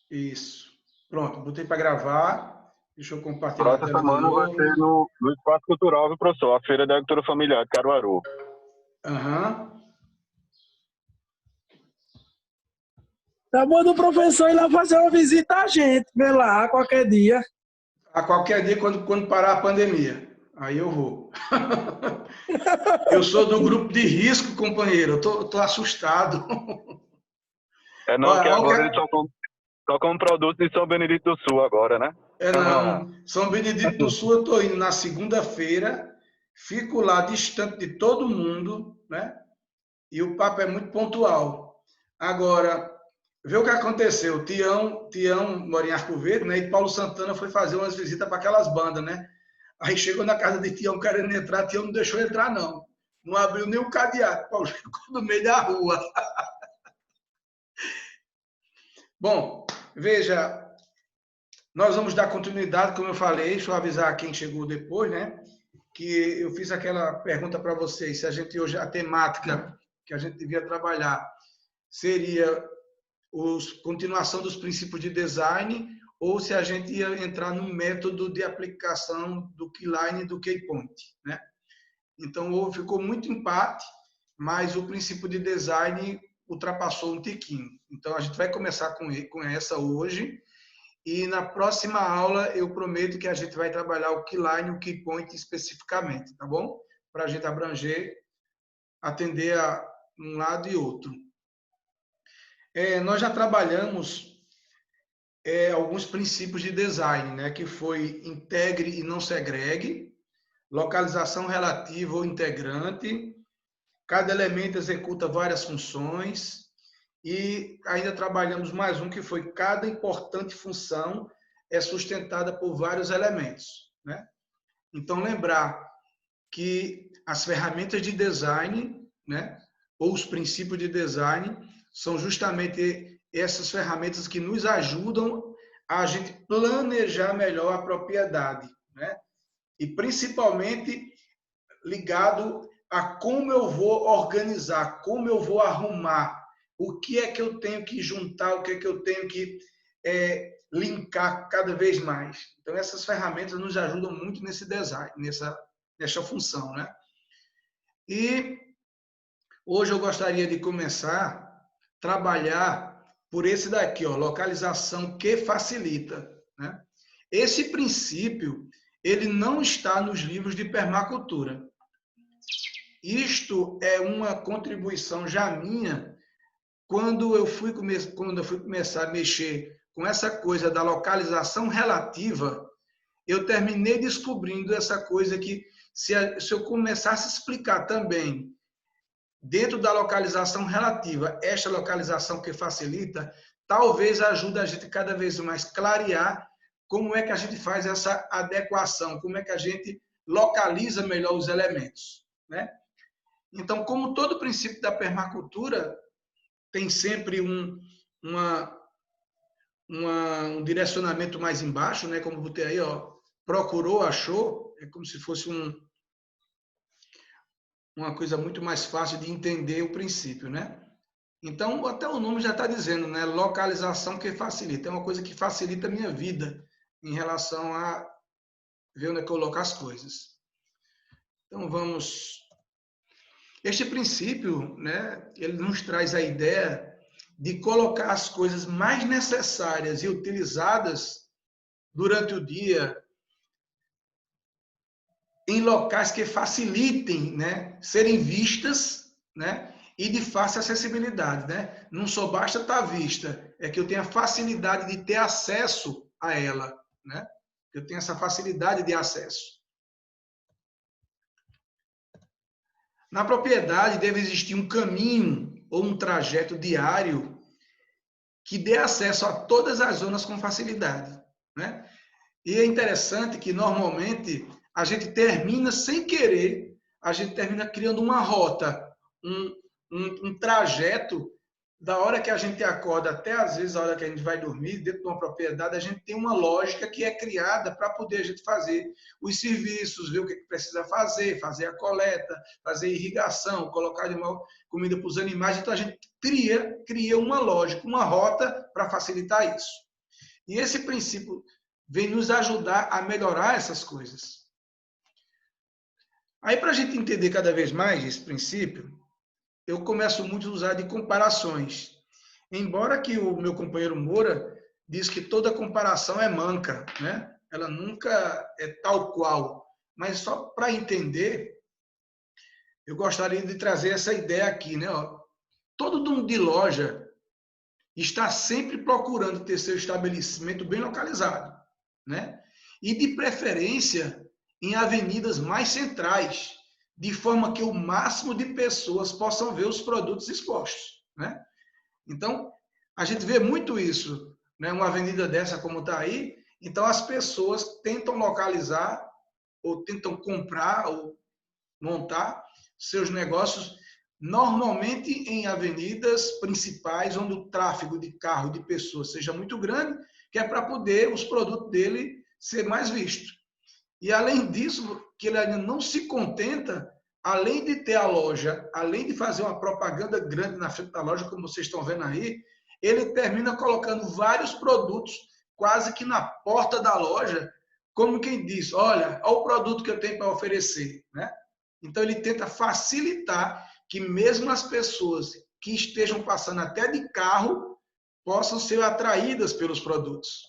Isso. Pronto, botei para gravar. Deixa eu compartilhar a Próxima tela de semana vai ser novo. no Espaço Cultural, viu, professor? A Feira da Agricultura Familiar de Caruaru. Aham. Tá bom do professor ir lá fazer uma visita a gente, ver lá, qualquer dia. A qualquer dia, quando parar a pandemia. Aí eu vou. Eu sou do grupo de risco, companheiro. Eu tô assustado. É não, que Olha, agora eles só com produto de São Benedito do Sul agora, né? não. São Benedito do Sul, eu estou indo na segunda-feira, fico lá distante de todo mundo, né? E o papo é muito pontual. Agora, vê o que aconteceu. Tião mora em Arco Verde, né? E Paulo Santana foi fazer umas visitas para aquelas bandas, né? Aí chegou na casa de Tião querendo entrar, Tião não deixou entrar, não. Não abriu nem o cadeado. Paulo ficou no meio da rua. Bom, veja, nós vamos dar continuidade, como eu falei, deixa eu avisar quem chegou depois, né? Que eu fiz aquela pergunta para vocês, se a gente hoje, a temática que a gente devia trabalhar seria a continuação dos princípios de design ou se a gente ia entrar no método de aplicação do Keyline e do Keypoint, né? Então, ficou muito empate, mas o princípio de design ultrapassou um tiquinho. Então, a gente vai começar com essa hoje, e na próxima aula eu prometo que a gente vai trabalhar o Keyline e o Keypoint especificamente, tá bom? Para a gente abranger, atender a um lado e outro. Nós já trabalhamos alguns princípios de design, né? Que foi integre e não segregue, localização relativa ou integrante, cada elemento executa várias funções, e ainda trabalhamos mais um que foi cada importante função é sustentada por vários elementos, né? Então, lembrar que as ferramentas de design, né, ou os princípios de design, são justamente essas ferramentas que nos ajudam a gente planejar melhor a propriedade, né? E principalmente ligado a como eu vou organizar, como eu vou arrumar, o que é que eu tenho que juntar, o que é que eu tenho que linkar cada vez mais. Então, essas ferramentas nos ajudam muito nesse design, nessa função, né? E hoje eu gostaria de começar a trabalhar por esse daqui, ó, localização que facilita, né? Esse princípio, ele não está nos livros de permacultura. Isto é uma contribuição já minha quando eu fui começar a mexer com essa coisa da localização relativa. Eu terminei descobrindo essa coisa que, se eu começasse a explicar também, dentro da localização relativa, esta localização que facilita, talvez ajude a gente cada vez mais clarear como é que a gente faz essa adequação, como é que a gente localiza melhor os elementos, né? Então, como todo princípio da permacultura, tem sempre um direcionamento mais embaixo, né? Como botei aí, ó, procurou, achou, é como se fosse uma coisa muito mais fácil de entender o princípio, né? Então, até o nome já está dizendo, né? Localização que facilita. É uma coisa que facilita a minha vida em relação a ver onde é que eu coloco as coisas. Então, vamos. Este princípio, né? Ele nos traz a ideia de colocar as coisas mais necessárias e utilizadas durante o dia em locais que facilitem, né, serem vistas, né, e de fácil acessibilidade, né? Não só basta estar vista, é que eu tenha facilidade de ter acesso a ela, né? Eu tenho essa facilidade de acesso. Na propriedade deve existir um caminho ou um trajeto diário que dê acesso a todas as zonas com facilidade, né? E é interessante que, normalmente, a gente termina, sem querer, a gente termina criando uma rota, um trajeto, da hora que a gente acorda até, às vezes, a hora que a gente vai dormir, dentro de uma propriedade, a gente tem uma lógica que é criada para poder a gente fazer os serviços, ver o que precisa fazer, fazer a coleta, fazer irrigação, colocar de uma comida para os animais. Então, a gente cria uma lógica, uma rota para facilitar isso, E esse princípio vem nos ajudar a melhorar essas coisas. Aí, para a gente entender cada vez mais esse princípio, eu começo muito a usar de comparações. Embora que o meu companheiro Moura diz que toda comparação é manca, né? Ela nunca é tal qual. Mas só para entender, eu gostaria de trazer essa ideia aqui, né? Todo dono de loja está sempre procurando ter seu estabelecimento bem localizado, né? E de preferência em avenidas mais centrais, de forma que o máximo de pessoas possam ver os produtos expostos, né? Então, a gente vê muito isso, né? Uma avenida dessa como está aí, então as pessoas tentam localizar ou tentam comprar ou montar seus negócios normalmente em avenidas principais onde o tráfego de carro de pessoas seja muito grande, que é para poder os produtos dele ser mais vistos. E além disso, que ele ainda não se contenta, além de ter a loja, além de fazer uma propaganda grande na frente da loja, como vocês estão vendo aí, ele termina colocando vários produtos quase que na porta da loja, como quem diz, olha o produto que eu tenho para oferecer, né? Então ele tenta facilitar que mesmo as pessoas que estejam passando até de carro possam ser atraídas pelos produtos.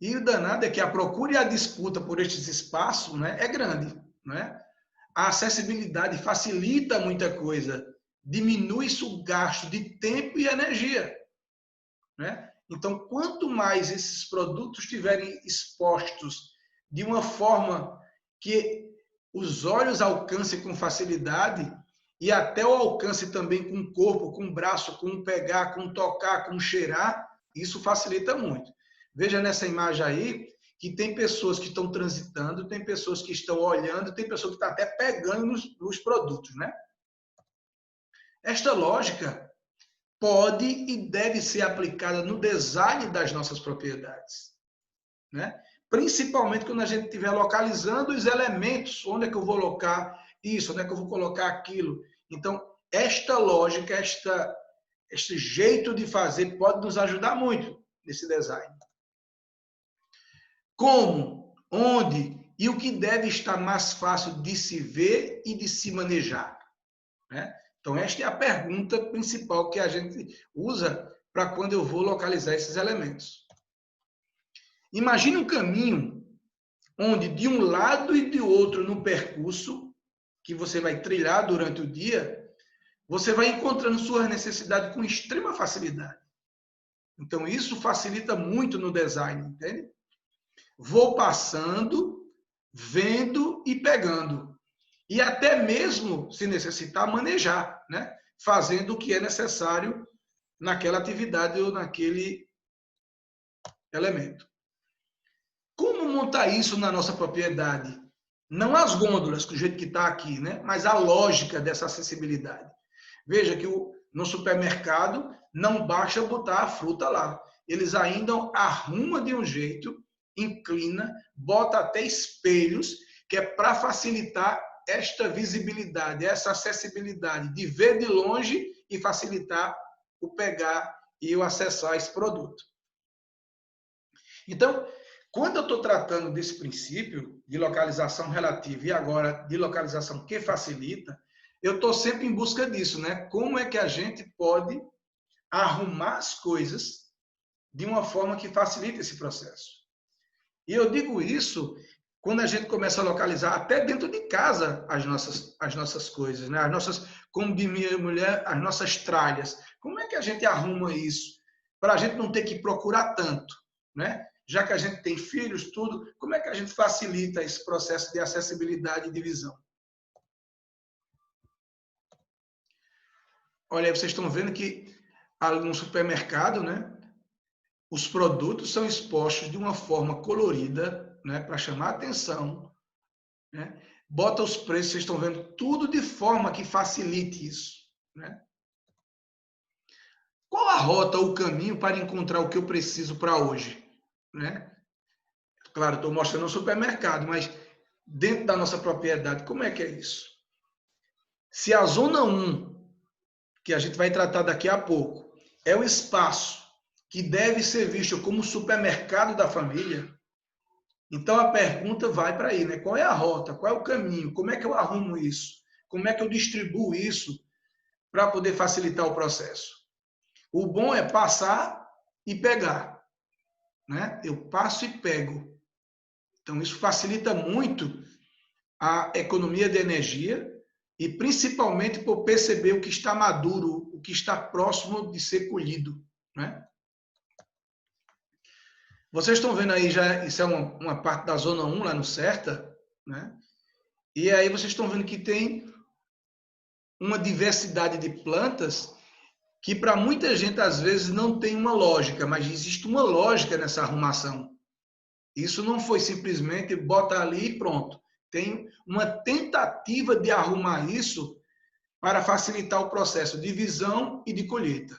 E o danado é que a procura e a disputa por estes espaços, né, é grande, né? A acessibilidade facilita muita coisa, diminui-se o gasto de tempo e energia, né? Então, quanto mais esses produtos estiverem expostos de uma forma que os olhos alcancem com facilidade e até o alcance também com o corpo, com o braço, com o pegar, com o tocar, com o cheirar, isso facilita muito. Veja nessa imagem aí que tem pessoas que estão transitando, tem pessoas que estão olhando, tem pessoas que estão até pegando nos produtos, né? Esta lógica pode e deve ser aplicada no design das nossas propriedades, né? Principalmente quando a gente estiver localizando os elementos, onde é que eu vou colocar isso, onde é que eu vou colocar aquilo. Então, esta lógica, este jeito de fazer pode nos ajudar muito nesse design. Como, onde e o que deve estar mais fácil de se ver e de se manejar, né? Então, esta é a pergunta principal que a gente usa para quando eu vou localizar esses elementos. Imagine um caminho onde de um lado e de outro no percurso que você vai trilhar durante o dia, você vai encontrando suas necessidades com extrema facilidade. Então, isso facilita muito no design, entende? Vou passando, vendo e pegando. E até mesmo, se necessitar, manejar, né? Fazendo o que é necessário naquela atividade ou naquele elemento. Como montar isso na nossa propriedade? Não as gôndolas, do jeito que está aqui, né? Mas a lógica dessa acessibilidade. Veja que no supermercado não basta botar a fruta lá. Eles ainda arrumam de um jeito, inclina, bota até espelhos, que é para facilitar esta visibilidade, essa acessibilidade de ver de longe e facilitar o pegar e o acessar esse produto. Então, quando eu estou tratando desse princípio de localização relativa e agora de localização que facilita, eu estou sempre em busca disso, né? Como é que a gente pode arrumar as coisas de uma forma que facilite esse processo? E eu digo isso quando a gente começa a localizar até dentro de casa as nossas coisas, né? As nossas, como diz minha mulher, as nossas tralhas. Como é que a gente arruma isso? Para a gente não ter que procurar tanto, né? Já que a gente tem filhos, tudo, como é que a gente facilita esse processo de acessibilidade e de visão? Olha aí, vocês estão vendo que ali no supermercado, né, os produtos são expostos de uma forma colorida, né, para chamar a atenção, né? Bota os preços, vocês estão vendo tudo de forma que facilite isso, né? Qual a rota ou o caminho para encontrar o que eu preciso para hoje, né? Claro, estou mostrando no supermercado, mas dentro da nossa propriedade, como é que é isso? Se a zona 1, que a gente vai tratar daqui a pouco, é o espaço que deve ser visto como supermercado da família, então a pergunta vai para aí, né? Qual é a rota? Qual é o caminho? Como é que eu arrumo isso? Como é que eu distribuo isso para poder facilitar o processo? O bom é passar e pegar, né? Eu passo e pego. Então isso facilita muito a economia de energia e principalmente por perceber o que está maduro, o que está próximo de ser colhido, né? Vocês estão vendo aí, já isso é uma parte da zona 1 lá no Certa, né? E aí vocês estão vendo que tem uma diversidade de plantas que para muita gente às vezes não tem uma lógica, mas existe uma lógica nessa arrumação. Isso não foi simplesmente bota ali e pronto. Tem uma tentativa de arrumar isso para facilitar o processo de visão e de colheita.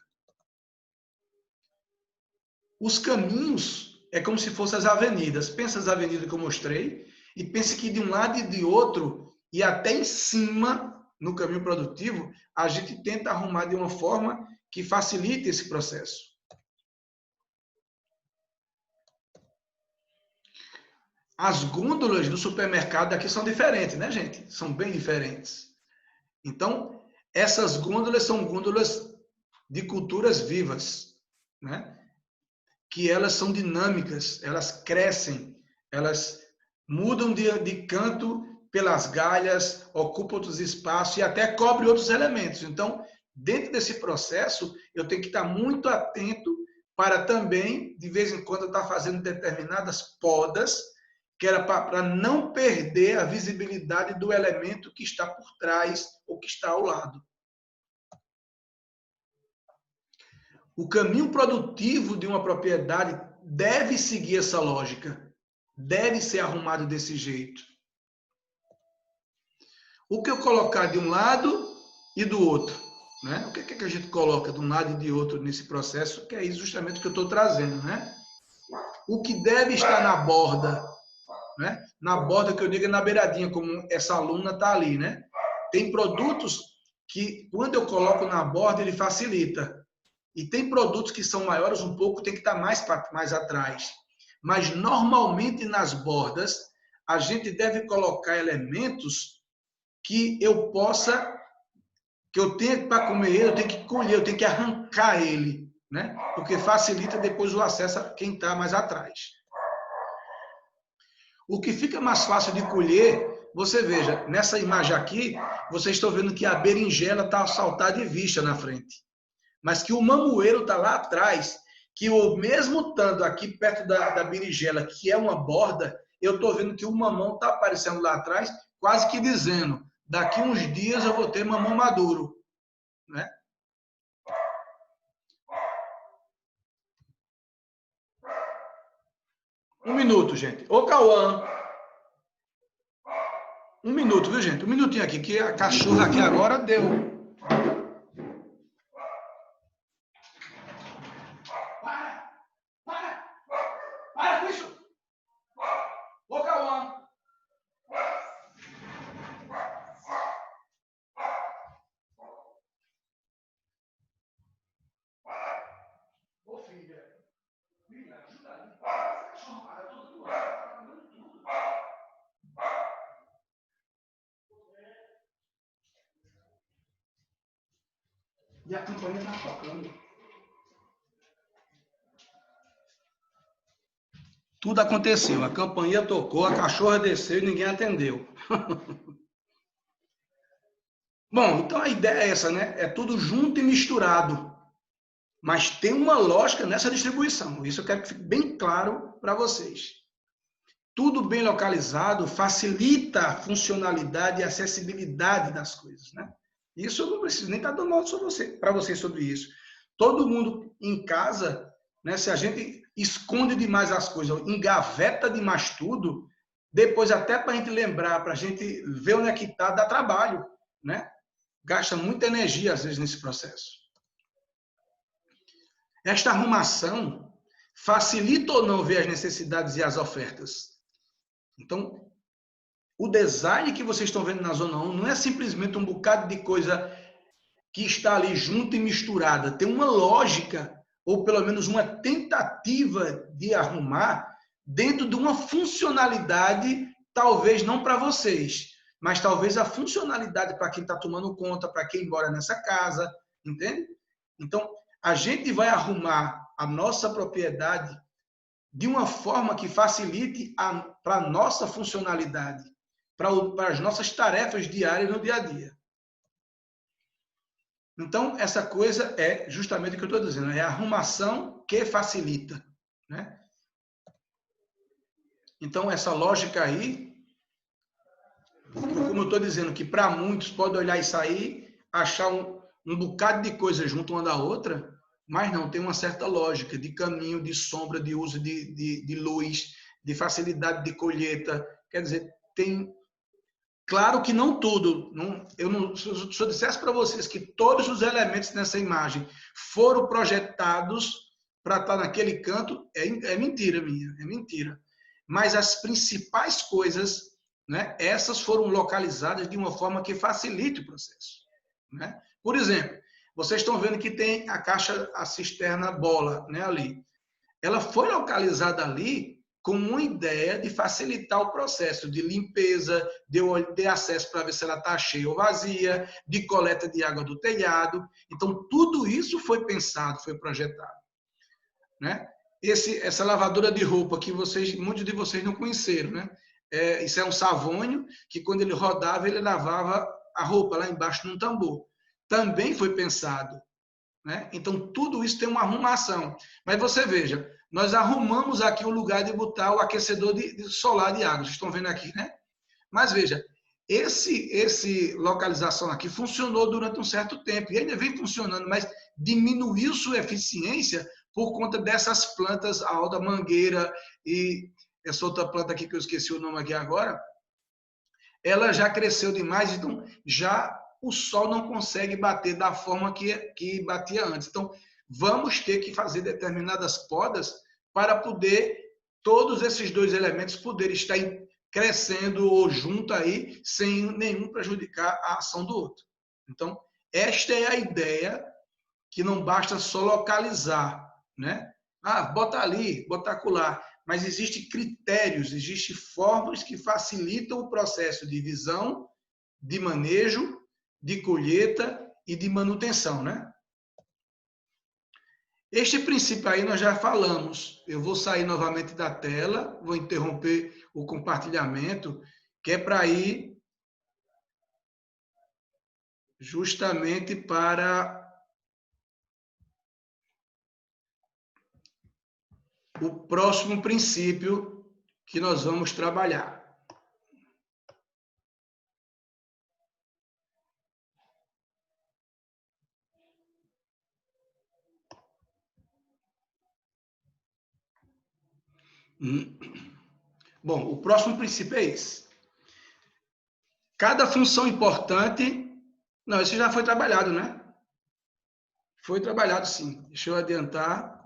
Os caminhos é como se fossem as avenidas. Pensa as avenidas que eu mostrei e pense que de um lado e de outro e até em cima, no caminho produtivo, a gente tenta arrumar de uma forma que facilite esse processo. As gôndolas do supermercado aqui são diferentes, né, gente? São bem diferentes. Então, essas gôndolas são gôndolas de culturas vivas, né? Que elas são dinâmicas, elas crescem, elas mudam de canto pelas galhas, ocupam outros espaços e até cobrem outros elementos. Então, dentro desse processo, eu tenho que estar muito atento para também, de vez em quando, estar fazendo determinadas podas, que era para não perder a visibilidade do elemento que está por trás ou que está ao lado. O caminho produtivo de uma propriedade deve seguir essa lógica, deve ser arrumado desse jeito. O que eu colocar de um lado e do outro, né? O que é que a gente coloca de um lado e de outro nesse processo, que é justamente o que eu estou trazendo, né? O que deve estar na borda, né? Na borda que eu digo é na beiradinha, como essa aluna está ali, né? Tem produtos que, quando eu coloco na borda, ele facilita. E tem produtos que são maiores um pouco, tem que estar mais atrás. Mas, normalmente, nas bordas, a gente deve colocar elementos que eu possa, que eu tenho para comer ele, eu tenho que colher, eu tenho que arrancar ele, né? Porque facilita depois o acesso a quem está mais atrás. O que fica mais fácil de colher, você veja, nessa imagem aqui, vocês estão vendo que a berinjela está saltada de vista na frente. Mas que o mamoeiro está lá atrás, que o mesmo estando aqui perto da berinjela, que é uma borda, eu estou vendo que o mamão está aparecendo lá atrás, quase que dizendo, daqui uns dias eu vou ter mamão maduro, né? Um minuto, gente. Ô, Cauã. Um minuto, viu, gente? Um minutinho aqui, que a cachorra aqui agora deu. Para com isso! Ô, Cauã! Ô, filha! Filha, ajuda aí. Essa cachorra para todo mundo. Tá comendo tudo. E a campanha tá tocando. Tudo aconteceu. A campainha tocou, a cachorra desceu e ninguém atendeu. Bom, então a ideia é essa, né? É tudo junto e misturado. Mas tem uma lógica nessa distribuição. Isso eu quero que fique bem claro para vocês. Tudo bem localizado facilita a funcionalidade e a acessibilidade das coisas, né? Isso eu não preciso nem estar dando aula para vocês sobre isso. Todo mundo em casa, né? Se a gente esconde demais as coisas, engaveta demais tudo, depois até para a gente lembrar, para a gente ver onde é que está, dá trabalho, né? Gasta muita energia às vezes nesse processo. Esta arrumação facilita ou não ver as necessidades e as ofertas? Então, o design que vocês estão vendo na Zona 1 não é simplesmente um bocado de coisa que está ali junto e misturada. Tem uma lógica ou pelo menos uma tentativa de arrumar dentro de uma funcionalidade, talvez não para vocês, mas talvez a funcionalidade para quem está tomando conta, para quem mora nessa casa, entende? Então, a gente vai arrumar a nossa propriedade de uma forma que facilite para a nossa funcionalidade, para as nossas tarefas diárias no dia a dia. Então, essa coisa é justamente o que eu estou dizendo, é a arrumação que facilita, né? Então, essa lógica aí, como eu estou dizendo, que para muitos pode olhar isso aí, achar um bocado de coisa junto uma da outra, mas não, tem uma certa lógica de caminho, de sombra, de uso de luz, de facilidade de colheita. Quer dizer, tem... Claro que não tudo. Se eu dissesse para vocês que todos os elementos nessa imagem foram projetados para estar naquele canto, é mentira minha, é mentira. Mas as principais coisas, né, essas foram localizadas de uma forma que facilite o processo, né? Por exemplo, vocês estão vendo que tem a caixa, a cisterna bola, né, ali. Ela foi localizada ali com uma ideia de facilitar o processo de limpeza, de eu ter acesso para ver se ela está cheia ou vazia, de coleta de água do telhado. Então, tudo isso foi pensado, foi projetado, né? Essa lavadora de roupa que muitos de vocês não conheceram, né? Isso é um savônio que, quando ele rodava, ele lavava a roupa lá embaixo num tambor. Também foi pensado, né? Então, tudo isso tem uma arrumação. Mas você veja, nós arrumamos aqui o lugar de botar o aquecedor de solar de água. Vocês estão vendo aqui, né? Mas veja, esse localização aqui funcionou durante um certo tempo e ainda vem funcionando, mas diminuiu sua eficiência por conta dessas plantas, a alda mangueira e essa outra planta aqui que eu esqueci o nome aqui agora, ela já cresceu demais, então já o sol não consegue bater da forma que batia antes. Então, vamos ter que fazer determinadas podas para poder todos esses dois elementos poderem estar crescendo ou junto aí, sem nenhum prejudicar a ação do outro. Então, esta é a ideia, que não basta só localizar, né? Bota ali, bota acolá. Mas existem critérios, existem formas que facilitam o processo de visão, de manejo, de colheita e de manutenção, né? Este princípio aí nós já falamos. Eu vou sair novamente da tela, vou interromper o compartilhamento, que é para ir justamente para o próximo princípio que nós vamos trabalhar. Bom, o próximo princípio é esse. Cada função importante... Não, esse já foi trabalhado, né? Foi trabalhado, sim. Deixa eu adiantar.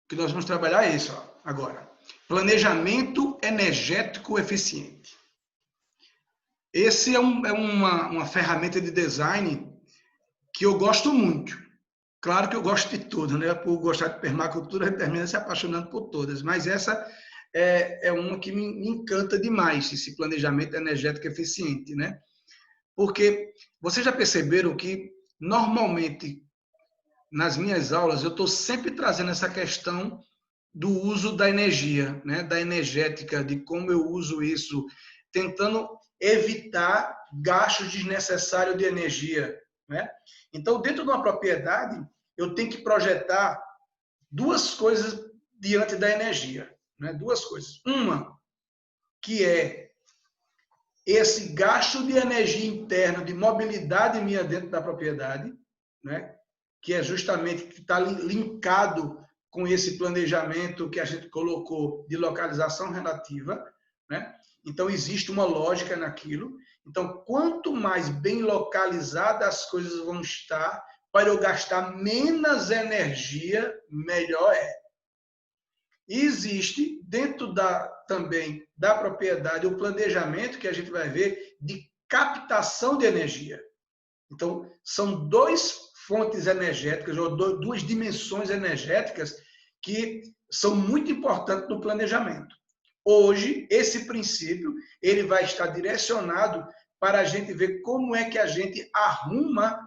O que nós vamos trabalhar é isso, ó, agora. Planejamento energético eficiente. Esse é uma ferramenta de design que eu gosto muito. Claro que eu gosto de tudo, né? Por gostar de permacultura, termina se apaixonando por todas. Mas essa é uma que me encanta demais, esse planejamento energético eficiente, né? Porque vocês já perceberam que, normalmente, nas minhas aulas, eu estou sempre trazendo essa questão do uso da energia, né? Da energética, de como eu uso isso, tentando evitar gastos desnecessários de energia, né? Então, dentro de uma propriedade, eu tenho que projetar duas coisas diante da energia, né? Duas coisas. Uma, que é esse gasto de energia interna, de mobilidade minha dentro da propriedade, né? Que é justamente que está linkado com esse planejamento que a gente colocou de localização relativa, né? Então, existe uma lógica naquilo. Então, quanto mais bem localizadas as coisas vão estar, para eu gastar menos energia, melhor é. E existe, dentro também da propriedade, o planejamento que a gente vai ver de captação de energia. Então, são duas fontes energéticas, ou duas dimensões energéticas que são muito importantes no planejamento. Hoje, esse princípio ele vai estar direcionado para a gente ver como é que a gente arruma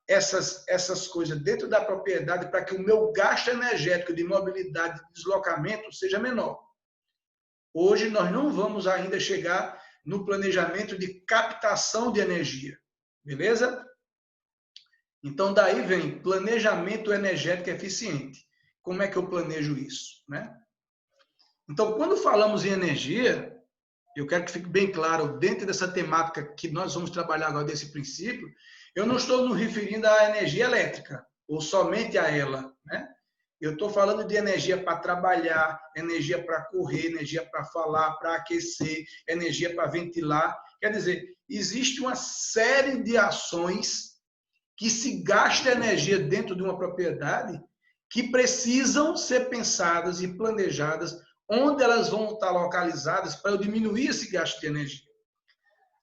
essas coisas dentro da propriedade para que o meu gasto energético de mobilidade e deslocamento seja menor. Hoje, nós não vamos ainda chegar no planejamento de captação de energia. Beleza? Então, daí vem planejamento energético eficiente. Como é que eu planejo isso, né? Então, quando falamos em energia, eu quero que fique bem claro, dentro dessa temática que nós vamos trabalhar agora, desse princípio, eu não estou nos referindo à energia elétrica, ou somente a ela, né? Eu estou falando de energia para trabalhar, energia para correr, energia para falar, para aquecer, energia para ventilar. Quer dizer, existe uma série de ações que se gasta energia dentro de uma propriedade que precisam ser pensadas e planejadas onde elas vão estar localizadas para eu diminuir esse gasto de energia.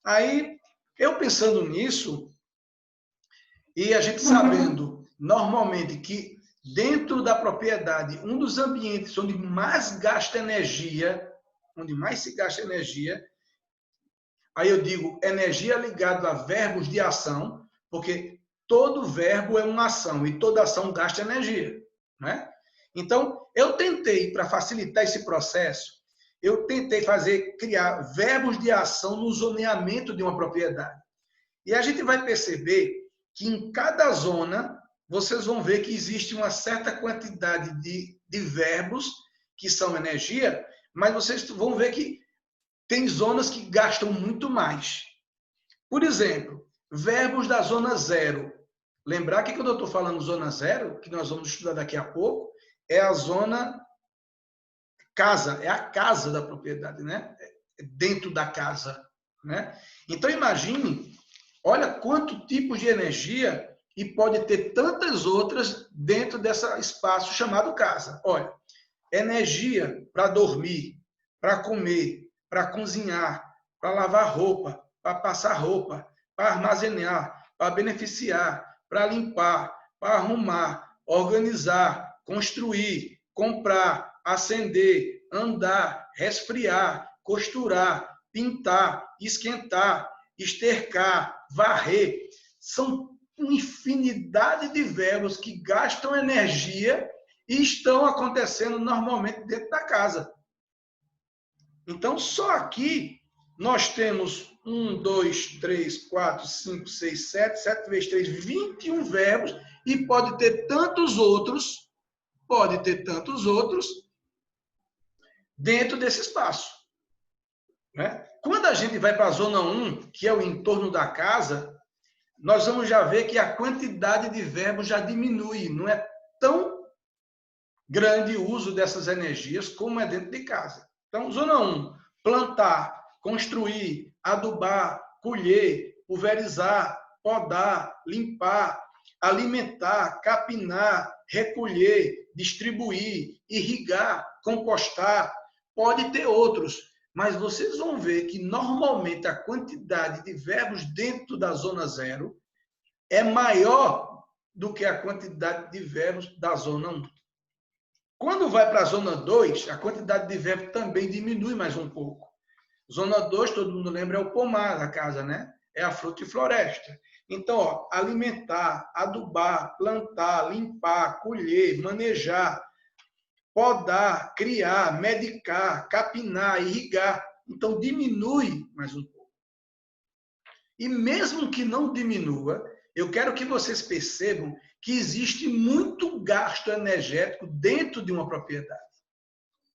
Aí, eu pensando nisso, e a gente sabendo normalmente que dentro da propriedade, um dos ambientes onde mais se gasta energia, aí eu digo energia ligada a verbos de ação, porque todo verbo é uma ação e toda ação gasta energia, né? Então, eu tentei, para facilitar esse processo, eu tentei criar verbos de ação no zoneamento de uma propriedade. E a gente vai perceber que em cada zona, vocês vão ver que existe uma certa quantidade de verbos que são energia, mas vocês vão ver que tem zonas que gastam muito mais. Por exemplo, verbos da zona 0. Lembrar que quando eu estou falando zona 0, que nós vamos estudar daqui a pouco, é a zona casa, é a casa da propriedade, né? É dentro da casa, né? Então imagine, olha quanto tipo de energia e pode ter tantas outras dentro desse espaço chamado casa. Olha, energia para dormir, para comer, para cozinhar, para lavar roupa, para passar roupa, para armazenar, para beneficiar, para limpar, para arrumar, organizar, construir, comprar, acender, andar, resfriar, costurar, pintar, esquentar, estercar, varrer. São uma infinidade de verbos que gastam energia e estão acontecendo normalmente dentro da casa. Então, só aqui nós temos 1, 2, 3, 4, 5, 6, 7 vezes 3, 21 verbos e pode ter tantos outros dentro desse espaço, né? Quando a gente vai para a zona 1, que é o entorno da casa, nós vamos já ver que a quantidade de verbos já diminui, não é tão grande o uso dessas energias como é dentro de casa. Então, zona 1, plantar, construir, adubar, colher, pulverizar, podar, limpar, alimentar, capinar, recolher, distribuir, irrigar, compostar. Pode ter outros, mas vocês vão ver que normalmente a quantidade de verbos dentro da zona 0 é maior do que a quantidade de verbos da zona 1. Quando vai para a zona 2, a quantidade de verbo também diminui mais um pouco. Zona 2, todo mundo lembra, é o pomar da casa, né? É a fruta e floresta. Então, ó, alimentar, adubar, plantar, limpar, colher, manejar, podar, criar, medicar, capinar, irrigar. Então, diminui mais um pouco. E mesmo que não diminua, eu quero que vocês percebam que existe muito gasto energético dentro de uma propriedade,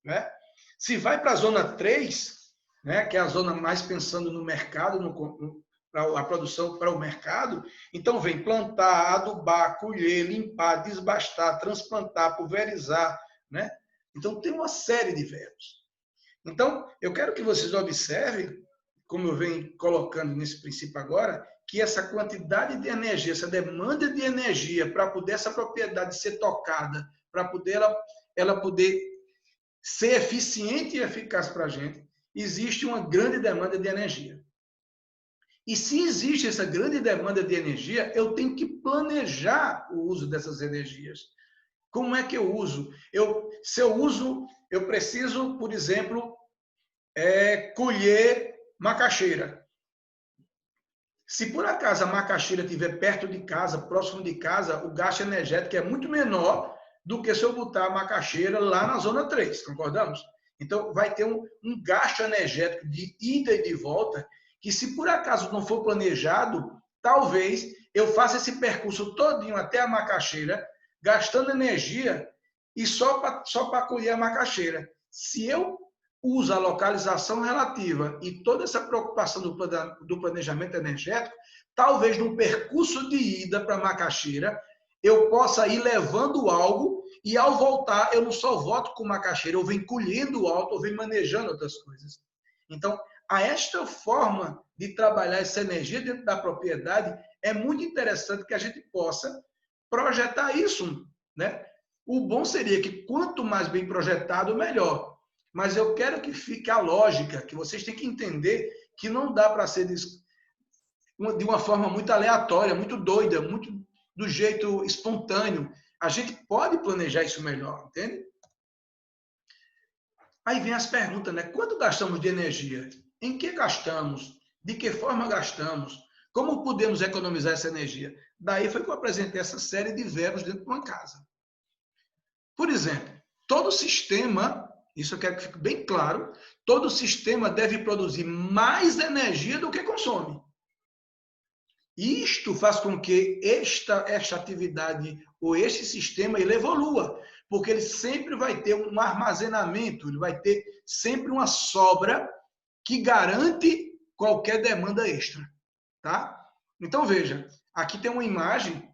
né? Se vai para a zona 3, né, que é a zona mais pensando no mercado, a produção para o mercado, então vem plantar, adubar, colher, limpar, desbastar, transplantar, pulverizar, né? Então tem uma série de verbos. Então, eu quero que vocês observem, como eu venho colocando nesse princípio agora, que essa quantidade de energia, essa demanda de energia para poder essa propriedade ser tocada, para poder ela poder ser eficiente e eficaz para a gente, existe uma grande demanda de energia. E se existe essa grande demanda de energia, eu tenho que planejar o uso dessas energias. Como é que eu uso? Se eu uso, eu preciso, por exemplo, colher macaxeira. Se por acaso a macaxeira estiver perto de casa, próximo de casa, o gasto energético é muito menor do que se eu botar a macaxeira lá na zona 3, concordamos? Então, vai ter um gasto energético de ida e de volta, que se por acaso não for planejado, talvez eu faça esse percurso todinho até a macaxeira, gastando energia e só para colher a macaxeira. Se eu uso a localização relativa e toda essa preocupação do planejamento energético, talvez no percurso de ida para a macaxeira, eu possa ir levando algo e ao voltar eu não só volto com macaxeira, eu venho colhendo algo, eu venho manejando outras coisas. Então, a esta forma de trabalhar essa energia dentro da propriedade, é muito interessante que a gente possa projetar isso, né? O bom seria que quanto mais bem projetado, melhor. Mas eu quero que fique a lógica, que vocês têm que entender que não dá para ser de uma forma muito aleatória, muito doida, muito do jeito espontâneo. A gente pode planejar isso melhor, entende? Aí vem as perguntas, né? Quanto gastamos de energia? Em que gastamos? De que forma gastamos? Como podemos economizar essa energia? Daí foi que eu apresentei essa série de verbos dentro de uma casa. Por exemplo, todo sistema, isso eu quero que fique bem claro, todo sistema deve produzir mais energia do que consome. Isto faz com que esta atividade ou este sistema ele evolua, porque ele sempre vai ter um armazenamento, ele vai ter sempre uma sobra que garante qualquer demanda extra, tá? Então veja, aqui tem uma imagem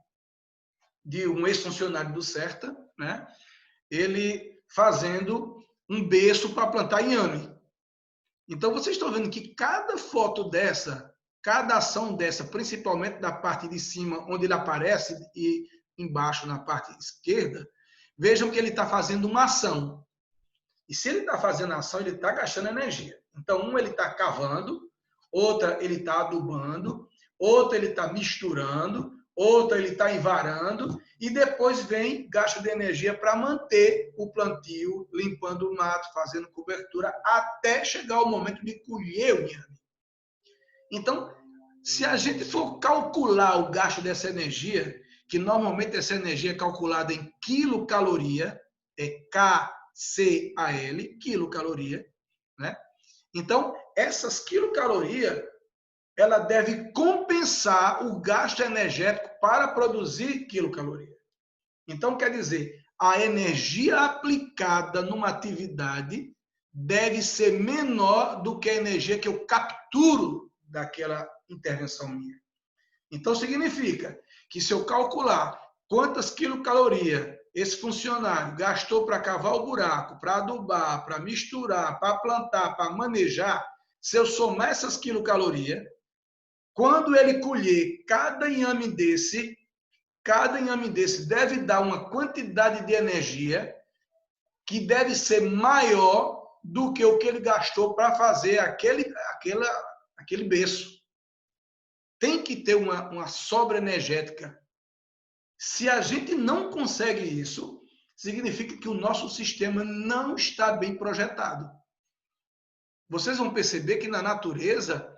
de um ex-funcionário do Serta, né? Ele fazendo um berço para plantar inhame. Então vocês estão vendo que cada foto dessa, cada ação dessa, principalmente da parte de cima, onde ele aparece, e embaixo na parte esquerda, vejam que ele está fazendo uma ação. E se ele está fazendo a ação, ele está gastando energia. Então, ele está cavando, outra ele está adubando, outra ele está misturando, outra ele está envarando, e depois vem gasto de energia para manter o plantio, limpando o mato, fazendo cobertura, até chegar o momento de colher o inhame. Então, se a gente for calcular o gasto dessa energia, que normalmente essa energia é calculada em quilocaloria, é KCAL, quilocaloria, né? Então, essas quilocalorias, ela deve compensar o gasto energético para produzir quilocaloria. Então, quer dizer, a energia aplicada numa atividade deve ser menor do que a energia que eu capturo daquela intervenção minha. Então, significa que se eu calcular quantas quilocalorias esse funcionário gastou para cavar o buraco, para adubar, para misturar, para plantar, para manejar, se eu somar essas quilocalorias, quando ele colher cada inhame desse deve dar uma quantidade de energia que deve ser maior do que o que ele gastou para fazer aquele berço. Tem que ter uma sobra energética. Se a gente não consegue isso, significa que o nosso sistema não está bem projetado. Vocês vão perceber que na natureza,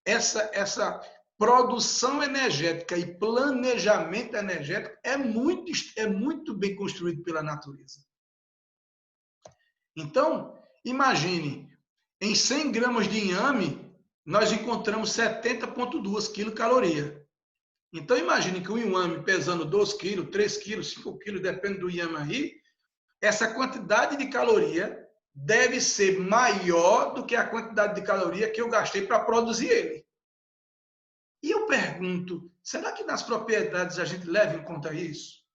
essa produção energética e planejamento energético é muito bem construído pela natureza. Então, imagine, em 100 gramas de inhame, nós encontramos 70,2 quilocalorias. Então, imagine que o inhame pesando 2 quilos, 3 quilos, 5 quilos, depende do inhame aí, essa quantidade de caloria deve ser maior do que a quantidade de caloria que eu gastei para produzir ele. E eu pergunto, será que nas propriedades a gente leva em conta isso?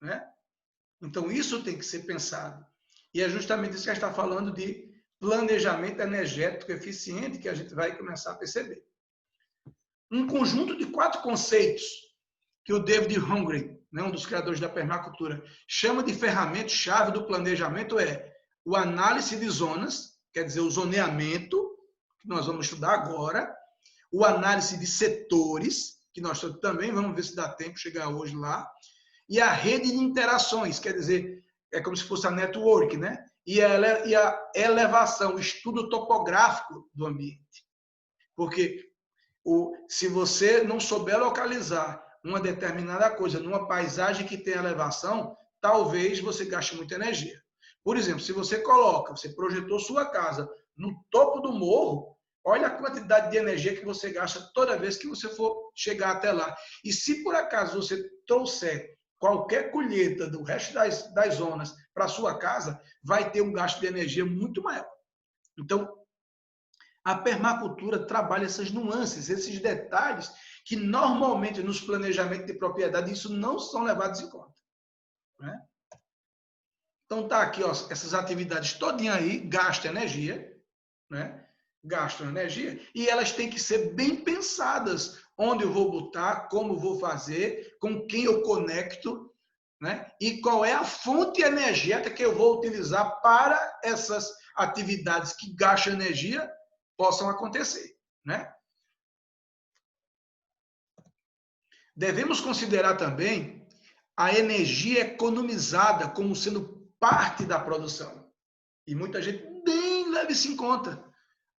Né? Então, isso tem que ser pensado. E é justamente isso que a gente está falando de planejamento energético eficiente que a gente vai começar a perceber. Um conjunto de 4 conceitos que o David Hungry, né, um dos criadores da permacultura, chama de ferramenta-chave do planejamento é o análise de zonas, quer dizer, o zoneamento, que nós vamos estudar agora, o análise de setores, que nós também vamos ver se dá tempo de chegar hoje lá, e a rede de interações, quer dizer, é como se fosse a network, né? E a elevação, o estudo topográfico do ambiente. Porque se você não souber localizar uma determinada coisa numa paisagem que tem elevação, talvez você gaste muita energia. Por exemplo, se você projetou sua casa no topo do morro, olha a quantidade de energia que você gasta toda vez que você for chegar até lá. E se por acaso você trouxer qualquer colheita do resto das zonas para a sua casa, vai ter um gasto de energia muito maior. Então, a permacultura trabalha essas nuances, esses detalhes que normalmente nos planejamentos de propriedade isso não são levados em conta. Né? Então tá aqui, ó, essas atividades todinha aí gastam energia, né? Gastam energia e elas têm que ser bem pensadas. Onde eu vou botar, como vou fazer, com quem eu conecto, né? E qual é a fonte energética que eu vou utilizar para essas atividades que gastam energia possam acontecer, né? Devemos considerar também a energia economizada como sendo parte da produção. E muita gente nem leva isso em conta,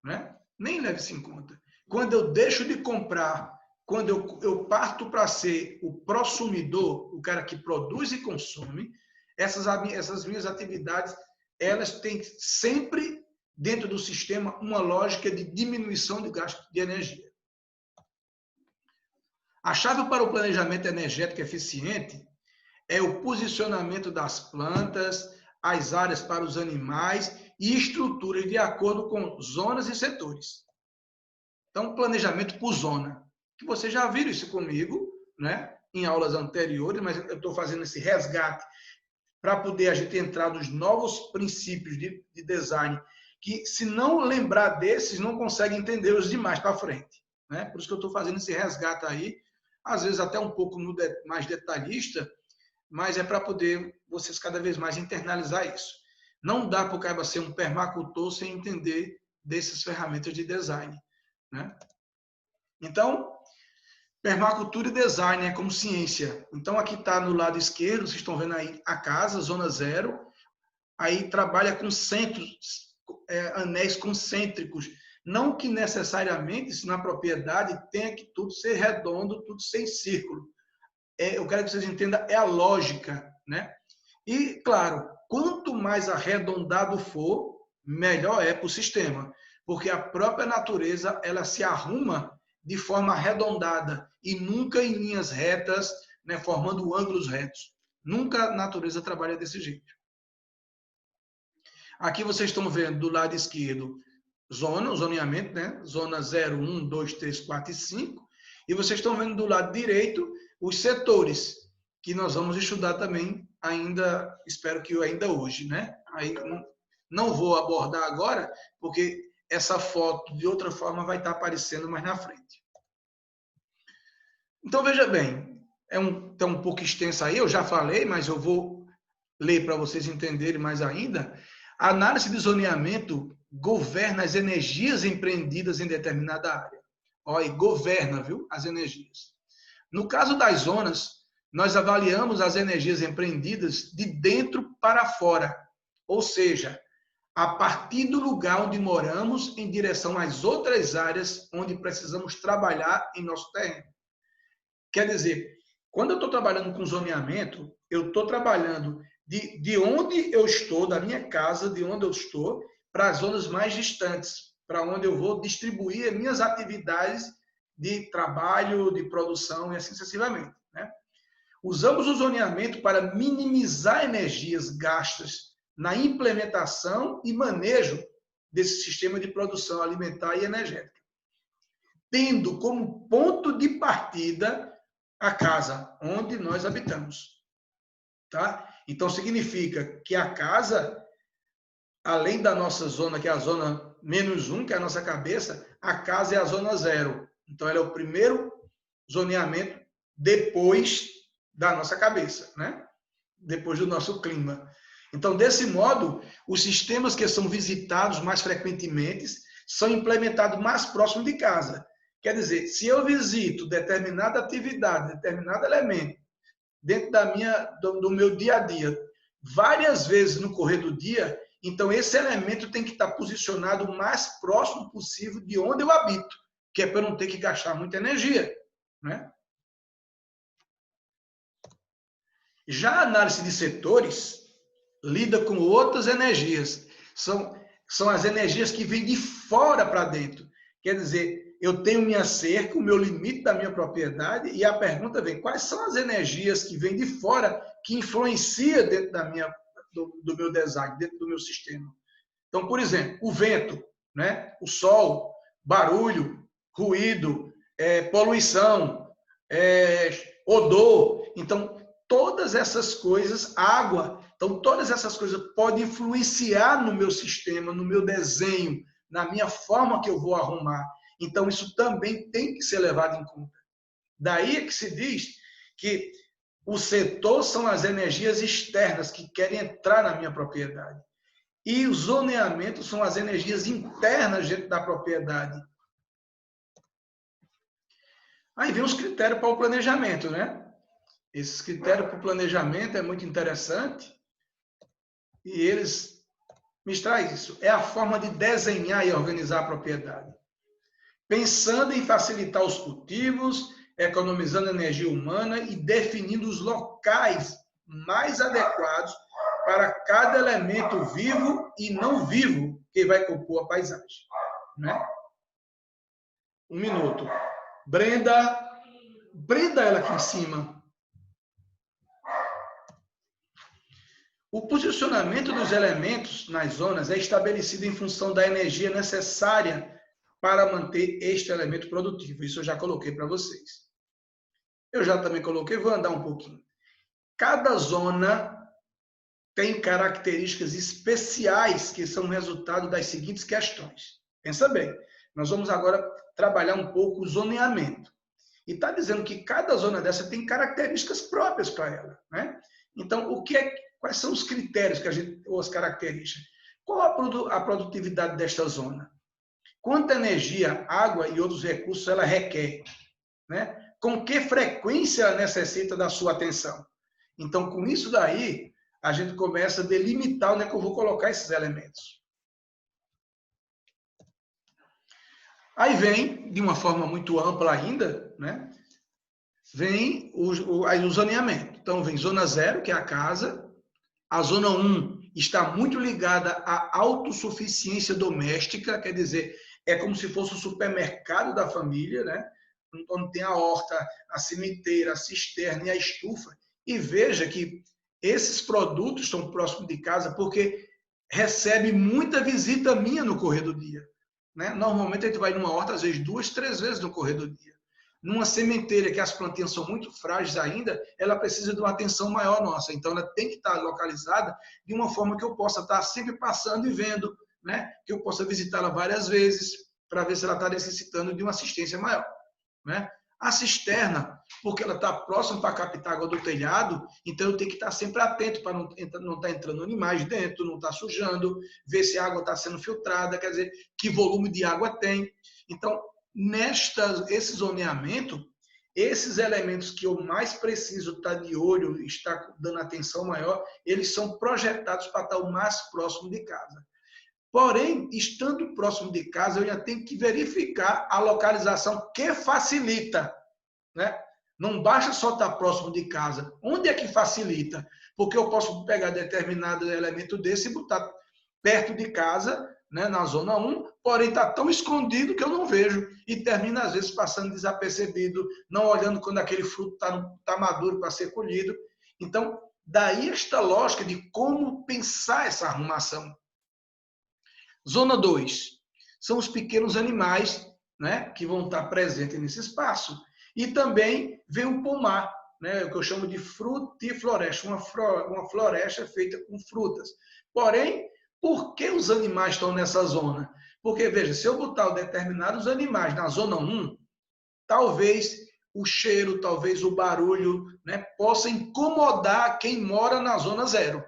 né? Nem leva isso em conta. Quando eu deixo de comprar, quando eu parto para ser o prosumidor, o cara que produz e consome, essas minhas atividades, elas têm sempre dentro do sistema uma lógica de diminuição de gasto de energia. A chave para o planejamento energético eficiente é o posicionamento das plantas, as áreas para os animais e estruturas de acordo com zonas e setores. Então, planejamento por zona, que vocês já viram isso comigo, né, em aulas anteriores, mas eu estou fazendo esse resgate para poder a gente entrar nos novos princípios de design, que se não lembrar desses, não consegue entender os demais para frente. Né? Por isso que eu estou fazendo esse resgate aí, às vezes até um pouco mais detalhista, mas é para poder vocês cada vez mais internalizar isso. Não dá para o cara ser um permacultor sem entender dessas ferramentas de design. Né? Então, permacultura e design é como ciência. Então, aqui está no lado esquerdo, vocês estão vendo aí a casa, zona 0, aí trabalha com centros, anéis concêntricos. Não que necessariamente, se na propriedade, tenha que tudo ser redondo, tudo ser em círculo. Eu quero que vocês entendam, é a lógica. Né? E, claro, quanto mais arredondado for, melhor é para o sistema. Porque a própria natureza, ela se arruma de forma arredondada e nunca em linhas retas, né, formando ângulos retos. Nunca a natureza trabalha desse jeito. Aqui vocês estão vendo do lado esquerdo zona, o zoneamento, né? Zona 0, 1, 2, 3, 4 e 5. E vocês estão vendo do lado direito os setores, que nós vamos estudar também ainda, espero que ainda hoje. Né? Aí não vou abordar agora, porque essa foto de outra forma vai estar aparecendo mais na frente. Então, veja bem, tá um pouco extensa aí, eu já falei, mas eu vou ler para vocês entenderem mais ainda. A análise de zoneamento governa as energias empreendidas em determinada área. Olha, governa, viu, as energias. No caso das zonas, nós avaliamos as energias empreendidas de dentro para fora, ou seja, a partir do lugar onde moramos em direção às outras áreas onde precisamos trabalhar em nosso terreno. Quer dizer, quando eu estou trabalhando com zoneamento, eu estou trabalhando de onde eu estou, da minha casa, de onde eu estou, para as zonas mais distantes, para onde eu vou distribuir minhas atividades de trabalho, de produção e assim sucessivamente. Né? Usamos o zoneamento para minimizar energias gastas na implementação e manejo desse sistema de produção alimentar e energética, tendo como ponto de partida a casa onde nós habitamos. Tá? Então, significa que a casa, além da nossa zona, que é a zona -1, que é a nossa cabeça, a casa é a zona 0. Então, ela é o primeiro zoneamento depois da nossa cabeça, né? Depois do nosso clima. Então, desse modo, os sistemas que são visitados mais frequentemente são implementados mais próximo de casa. Quer dizer, se eu visito determinada atividade, determinado elemento, dentro do meu dia a dia, várias vezes no correr do dia, então esse elemento tem que estar posicionado o mais próximo possível de onde eu habito, que é para eu não ter que gastar muita energia, né? Já a análise de setores lida com outras energias. São as energias que vêm de fora para dentro. Quer dizer, eu tenho minha cerca, o meu limite da minha propriedade, e a pergunta vem, quais são as energias que vêm de fora que influenciam dentro do meu design, dentro do meu sistema? Então, por exemplo, o vento, né? O sol, barulho, ruído, poluição, odor. Então, todas essas coisas, água, então todas essas coisas podem influenciar no meu sistema, no meu desenho, na minha forma que eu vou arrumar. Então, isso também tem que ser levado em conta. Daí é que se diz que o setor são as energias externas que querem entrar na minha propriedade. E o zoneamento são as energias internas dentro da propriedade. Aí vem os critérios para o planejamento, né? Esses critérios para o planejamento é muito interessante e eles me trazem isso. É a forma de desenhar e organizar a propriedade. Pensando em facilitar os cultivos, economizando energia humana e definindo os locais mais adequados para cada elemento vivo e não vivo que vai compor a paisagem. Né? Um minuto. Brenda, ela aqui em cima. O posicionamento dos elementos nas zonas é estabelecido em função da energia necessária para manter este elemento produtivo. Isso eu já coloquei para vocês. Eu já também coloquei, vou andar um pouquinho. Cada zona tem características especiais que são resultado das seguintes questões. Pensa bem, nós vamos agora trabalhar um pouco o zoneamento. E está dizendo que cada zona dessa tem características próprias para ela. Né? Então, quais são os critérios ou as características? Qual a produtividade desta zona? Quanta energia, água e outros recursos ela requer? Né? Com que frequência ela necessita da sua atenção? Então, com isso daí, a gente começa a delimitar onde é que eu vou colocar esses elementos. Aí vem, de uma forma muito ampla ainda, né? Vem o zoneamento. Então, vem zona 0, que é a casa. A zona 1 está muito ligada à autossuficiência doméstica, quer dizer, é como se fosse o supermercado da família, né? Onde tem a horta, a sementeira, a cisterna e a estufa. E veja que esses produtos estão próximos de casa porque recebe muita visita minha no correr do dia. Né? Normalmente a gente vai numa horta, às vezes 2, 3 vezes no correr do dia. Numa sementeira que as plantinhas são muito frágeis ainda, ela precisa de uma atenção maior nossa. Então ela tem que estar localizada de uma forma que eu possa estar sempre passando e vendo, né? Que eu possa visitá-la várias vezes para ver se ela está necessitando de uma assistência maior. Né? A cisterna, porque ela está próxima para captar água do telhado, então eu tenho que estar sempre atento para não estar entrando animais dentro, não estar sujando, ver se a água está sendo filtrada, quer dizer, que volume de água tem. Então, esse zoneamento, esses elementos que eu mais preciso estar de olho, estar dando atenção maior, eles são projetados para estar o mais próximo de casa. Porém, estando próximo de casa, eu já tenho que verificar a localização que facilita. Né? Não basta só estar próximo de casa. Onde é que facilita? Porque eu posso pegar determinado elemento desse e botar perto de casa, né, na zona 1, porém está tão escondido que eu não vejo. E termina, às vezes, passando desapercebido, não olhando quando aquele fruto está maduro para ser colhido. Então, daí esta lógica de como pensar essa arrumação. Zona 2, são os pequenos animais, né, que vão estar presentes nesse espaço. E também vem o pomar, né, o que eu chamo de frutifloresta, uma floresta feita com frutas. Porém, por que os animais estão nessa zona? Porque, veja, se eu botar determinados animais na zona 1, talvez o cheiro, talvez o barulho, né, possa incomodar quem mora na zona 0.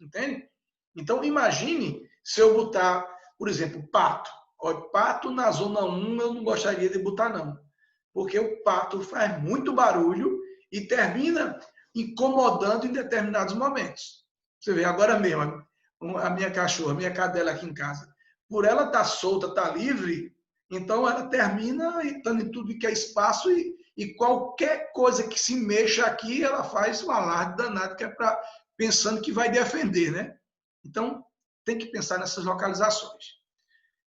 Entende? Então, imagine se eu botar, por exemplo, pato. Olha, pato na zona 1 eu não gostaria de botar, não. Porque o pato faz muito barulho e termina incomodando em determinados momentos. Você vê, agora mesmo, a minha cachorra, a minha cadela aqui em casa, por ela estar solta, estar livre, então ela termina estando em tudo que é espaço e qualquer coisa que se mexa aqui, ela faz um alarde danado, que é pensando que vai defender, né? Então, tem que pensar nessas localizações.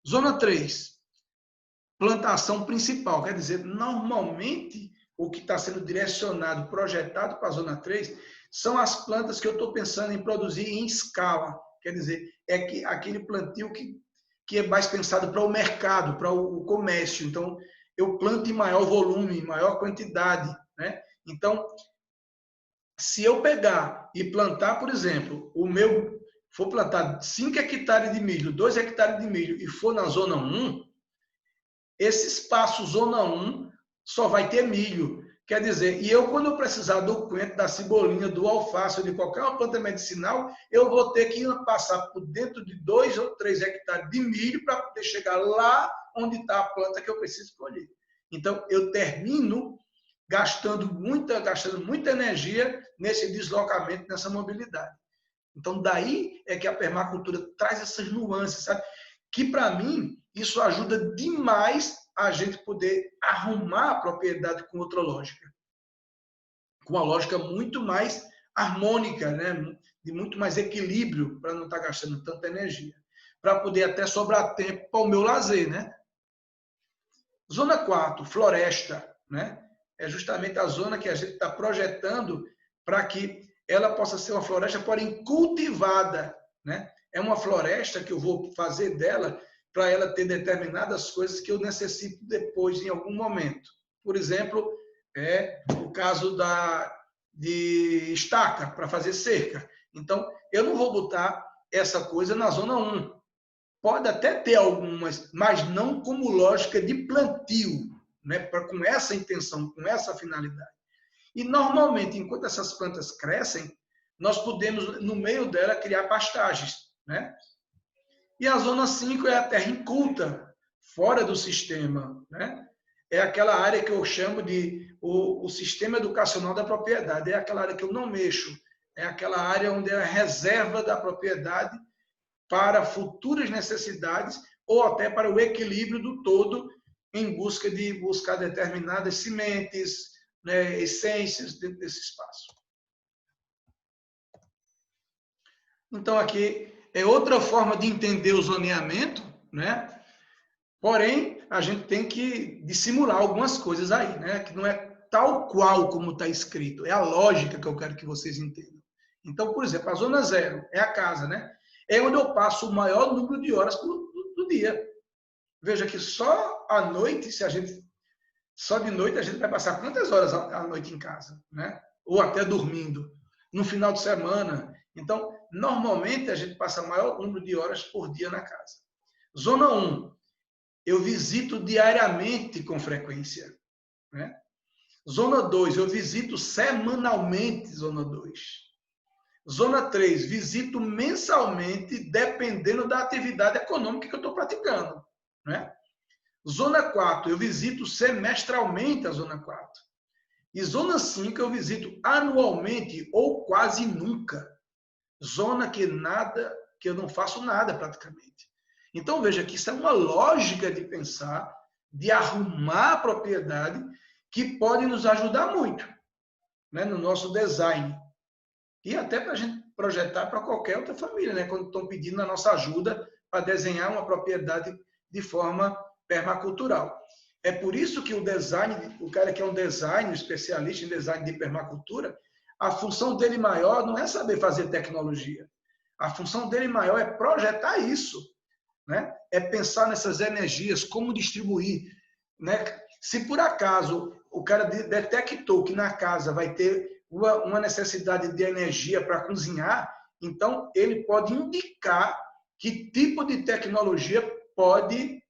Zona 3, plantação principal. Quer dizer, normalmente, o que está sendo direcionado, projetado para a zona 3, são as plantas que eu estou pensando em produzir em escala. Quer dizer, é aquele plantio que é mais pensado para o mercado, para o comércio. Então, eu planto em maior volume, em maior quantidade, né? Então, se eu pegar e plantar, por exemplo, for plantar 5 hectares de milho, 2 hectares de milho e for na zona 1, esse espaço zona 1 só vai ter milho. Quer dizer, quando eu precisar do coentro, da cebolinha, do alface ou de qualquer uma planta medicinal, eu vou ter que passar por dentro de 2 ou 3 hectares de milho para poder chegar lá onde está a planta que eu preciso colher. Então, eu termino gastando muita energia nesse deslocamento, nessa mobilidade. Então, daí é que a permacultura traz essas nuances, sabe? Que, para mim, isso ajuda demais a gente poder arrumar a propriedade com outra lógica. Com uma lógica muito mais harmônica, né? De muito mais equilíbrio, para não estar gastando tanta energia. Para poder até sobrar tempo para o meu lazer, né? Zona 4, floresta, né? É justamente a zona que a gente está projetando para que ela possa ser uma floresta, porém cultivada, né? É uma floresta que eu vou fazer dela para ela ter determinadas coisas que eu necessito depois, em algum momento. Por exemplo, o caso de estaca, para fazer cerca. Então, eu não vou botar essa coisa na zona 1. Pode até ter algumas, mas não como lógica de plantio, né? Com essa intenção, com essa finalidade. E, normalmente, enquanto essas plantas crescem, nós podemos, no meio dela, criar pastagens, né? E a zona 5 é a terra inculta, fora do sistema, né? É aquela área que eu chamo de o sistema educacional da propriedade. É aquela área que eu não mexo. É aquela área onde é a reserva da propriedade para futuras necessidades ou até para o equilíbrio do todo em busca de buscar determinadas sementes, né, essências dentro desse espaço. Então, aqui é outra forma de entender o zoneamento, né? Porém, a gente tem que dissimular algumas coisas aí, né? Que não é tal qual como está escrito, é a lógica que eu quero que vocês entendam. Então, por exemplo, a zona 0 é a casa, né? É onde eu passo o maior número de horas do dia. Veja que só à noite, só de noite a gente vai passar quantas horas à noite em casa, né? Ou até dormindo. No final de semana. Então, normalmente a gente passa o maior número de horas por dia na casa. Zona 1, eu visito diariamente com frequência, né? Zona 2, eu visito semanalmente, zona 2. Zona 3, visito mensalmente, dependendo da atividade econômica que eu estou praticando, né? Zona 4, eu visito semestralmente a zona 4. E zona 5, eu visito anualmente ou quase nunca. Zona que eu não faço nada praticamente. Então, veja que isso é uma lógica de pensar, de arrumar a propriedade, que pode nos ajudar muito, né, no nosso design. E até para a gente projetar para qualquer outra família, né? Quando estão pedindo a nossa ajuda para desenhar uma propriedade de forma permacultural. É por isso que o cara que é um designer, especialista em design de permacultura, a função dele maior não é saber fazer tecnologia. A função dele maior é projetar isso, né? É pensar nessas energias, como distribuir, né? Se por acaso o cara detectou que na casa vai ter uma necessidade de energia para cozinhar, então ele pode indicar que tipo de tecnologia pode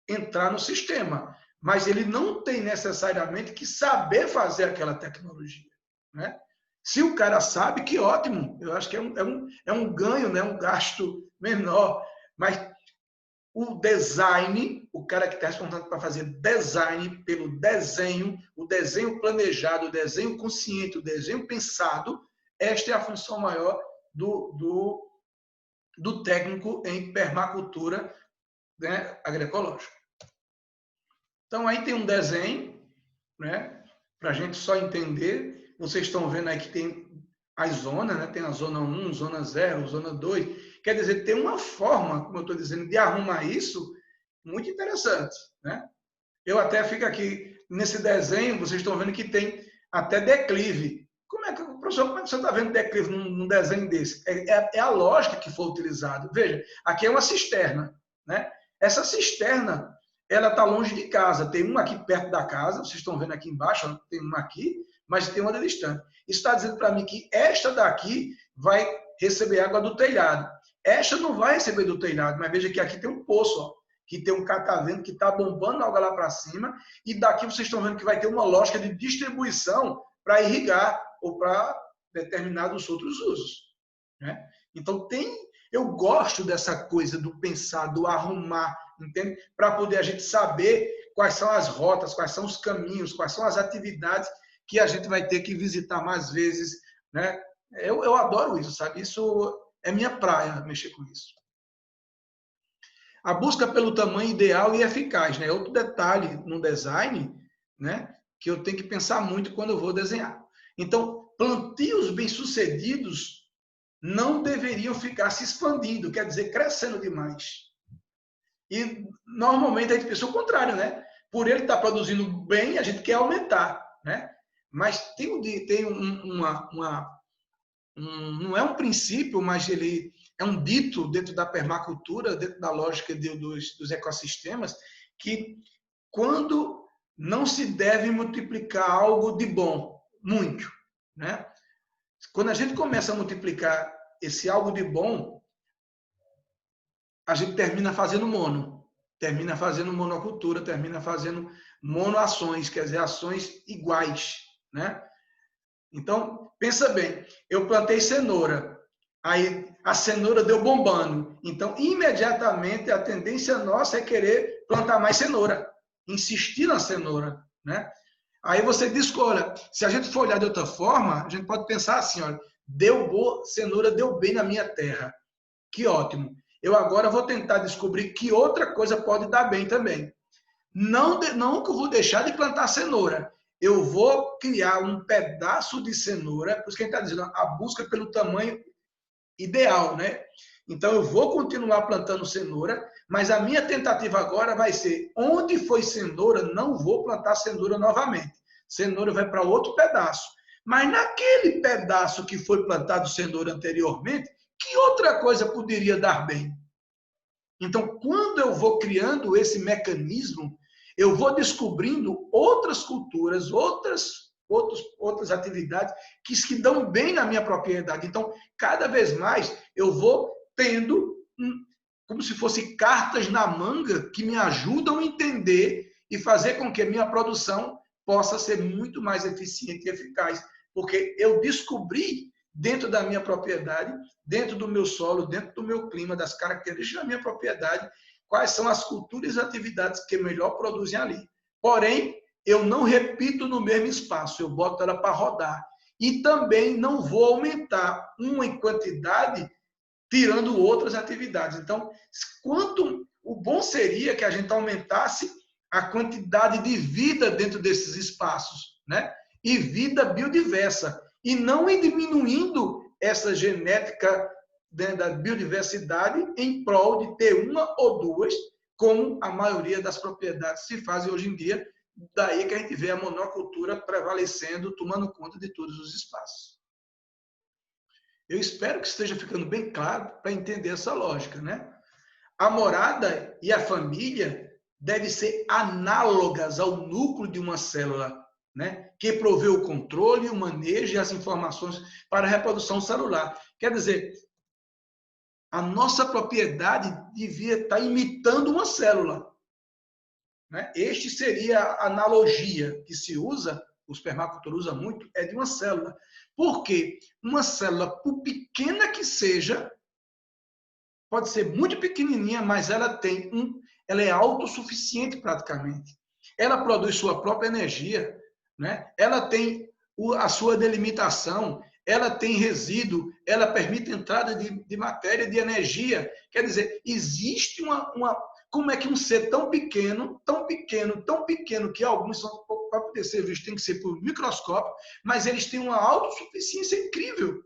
entrar no sistema, mas ele não tem necessariamente que saber fazer aquela tecnologia, né? Se o cara sabe, que ótimo, eu acho que é um ganho, né? Um gasto menor, mas o design, o cara que está responsável para fazer design pelo desenho, o desenho planejado, o desenho consciente, o desenho pensado, esta é a função maior do técnico em permacultura, né, agroecológica. Então, aí tem um desenho, né, para a gente só entender. Vocês estão vendo aí que tem as zonas, né? Tem a zona 1, zona 0, zona 2. Quer dizer, tem uma forma, como eu estou dizendo, de arrumar isso muito interessante, né? Eu até fico aqui, nesse desenho, vocês estão vendo que tem até declive. Professor, como é que você está vendo declive num desenho desse? É a lógica que foi utilizada. Veja, aqui é uma cisterna, né? Essa cisterna, ela está longe de casa. Tem uma aqui perto da casa, vocês estão vendo aqui embaixo, tem uma aqui, mas tem uma de distante. Isso está dizendo para mim que esta daqui vai receber água do telhado. Esta não vai receber do telhado, mas veja que aqui tem um poço, ó, que tem um catavento que está bombando água lá para cima, e daqui vocês estão vendo que vai ter uma lógica de distribuição para irrigar ou para determinados outros usos, né? Então, eu gosto dessa coisa do pensar, do arrumar, entende? Para poder a gente saber quais são as rotas, quais são os caminhos, quais são as atividades que a gente vai ter que visitar mais vezes, né? Eu adoro isso, sabe? Isso é minha praia, mexer com isso. A busca pelo tamanho ideal e eficaz, né? Outro detalhe no design, né, que eu tenho que pensar muito quando eu vou desenhar. Então, plantios bem-sucedidos não deveriam ficar se expandindo, quer dizer, crescendo demais. E normalmente a gente pensa o contrário, né? Por ele estar produzindo bem, a gente quer aumentar, né? Mas não é um princípio, mas ele é um dito dentro da permacultura, dentro da lógica dos ecossistemas, que quando não se deve multiplicar algo de bom, muito, né? Quando a gente começa a multiplicar esse algo de bom, a gente termina fazendo monocultura, termina fazendo monoações, quer dizer, ações iguais, né? Então, pensa bem, eu plantei cenoura, aí a cenoura deu bombando, então, imediatamente, a tendência nossa é querer plantar mais cenoura, insistir na cenoura, né? Aí você diz, olha, se a gente for olhar de outra forma, a gente pode pensar assim, olha, cenoura deu bem na minha terra, que ótimo. Eu agora vou tentar descobrir que outra coisa pode dar bem também. Não que eu vou deixar de plantar cenoura, eu vou criar um pedaço de cenoura, por isso que a gente está dizendo, a busca pelo tamanho ideal, né? Então, eu vou continuar plantando cenoura, mas a minha tentativa agora vai ser, onde foi cenoura, não vou plantar cenoura novamente. Cenoura vai para outro pedaço. Mas naquele pedaço que foi plantado cenoura anteriormente, que outra coisa poderia dar bem? Então, quando eu vou criando esse mecanismo, eu vou descobrindo outras culturas, outras atividades que dão bem na minha propriedade. Então, cada vez mais, eu vou tendo como se fossem cartas na manga que me ajudam a entender e fazer com que a minha produção possa ser muito mais eficiente e eficaz. Porque eu descobri dentro da minha propriedade, dentro do meu solo, dentro do meu clima, das características da minha propriedade, quais são as culturas e atividades que melhor produzem ali. Porém, eu não repito no mesmo espaço, eu boto ela para rodar. E também não vou aumentar uma em quantidade, tirando outras atividades. Então, o bom seria que a gente aumentasse a quantidade de vida dentro desses espaços, né? E vida biodiversa. E não ir diminuindo essa genética da biodiversidade em prol de ter uma ou duas, como a maioria das propriedades se fazem hoje em dia. Daí que a gente vê a monocultura prevalecendo, tomando conta de todos os espaços. Eu espero que esteja ficando bem claro para entender essa lógica, né? A morada e a família devem ser análogas ao núcleo de uma célula, né? Que provê o controle, o manejo e as informações para a reprodução celular. Quer dizer, a nossa propriedade devia estar imitando uma célula, né? Este seria a analogia que se usa, os permacultores usam muito, é de uma célula. Por quê? Uma célula, por pequena que seja, pode ser muito pequenininha, mas ela ela é autossuficiente praticamente. Ela produz sua própria energia, né? Ela tem a sua delimitação, ela tem resíduo, ela permite entrada de matéria, de energia. Quer dizer, existe como é que um ser tão pequeno, que alguns para poder ser vistos tem que ser por microscópio, mas eles têm uma autossuficiência incrível.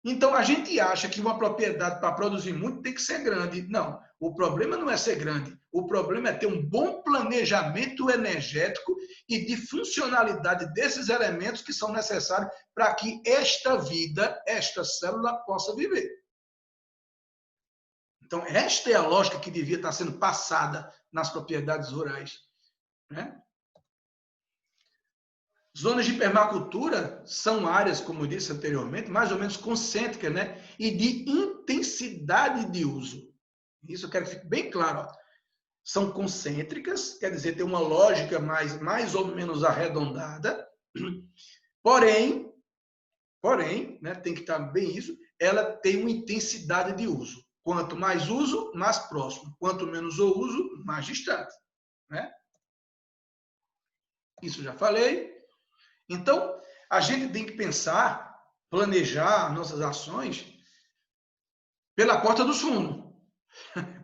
Então, a gente acha que uma propriedade para produzir muito tem que ser grande. Não, o problema não é ser grande. O problema é ter um bom planejamento energético e de funcionalidade desses elementos que são necessários para que esta vida, esta célula, possa viver. Então, esta é a lógica que devia estar sendo passada nas propriedades rurais, né? Zonas de permacultura são áreas, como eu disse anteriormente, mais ou menos concêntricas, né? E de intensidade de uso. Isso eu quero que fique bem claro. Ó. São concêntricas, quer dizer, tem uma lógica mais ou menos arredondada, porém, né, tem que estar bem isso, ela tem uma intensidade de uso. Quanto mais uso, mais próximo. Quanto menos eu uso, mais distante. Né? Isso eu já falei. Então, a gente tem que pensar, planejar nossas ações pela porta dos fundos.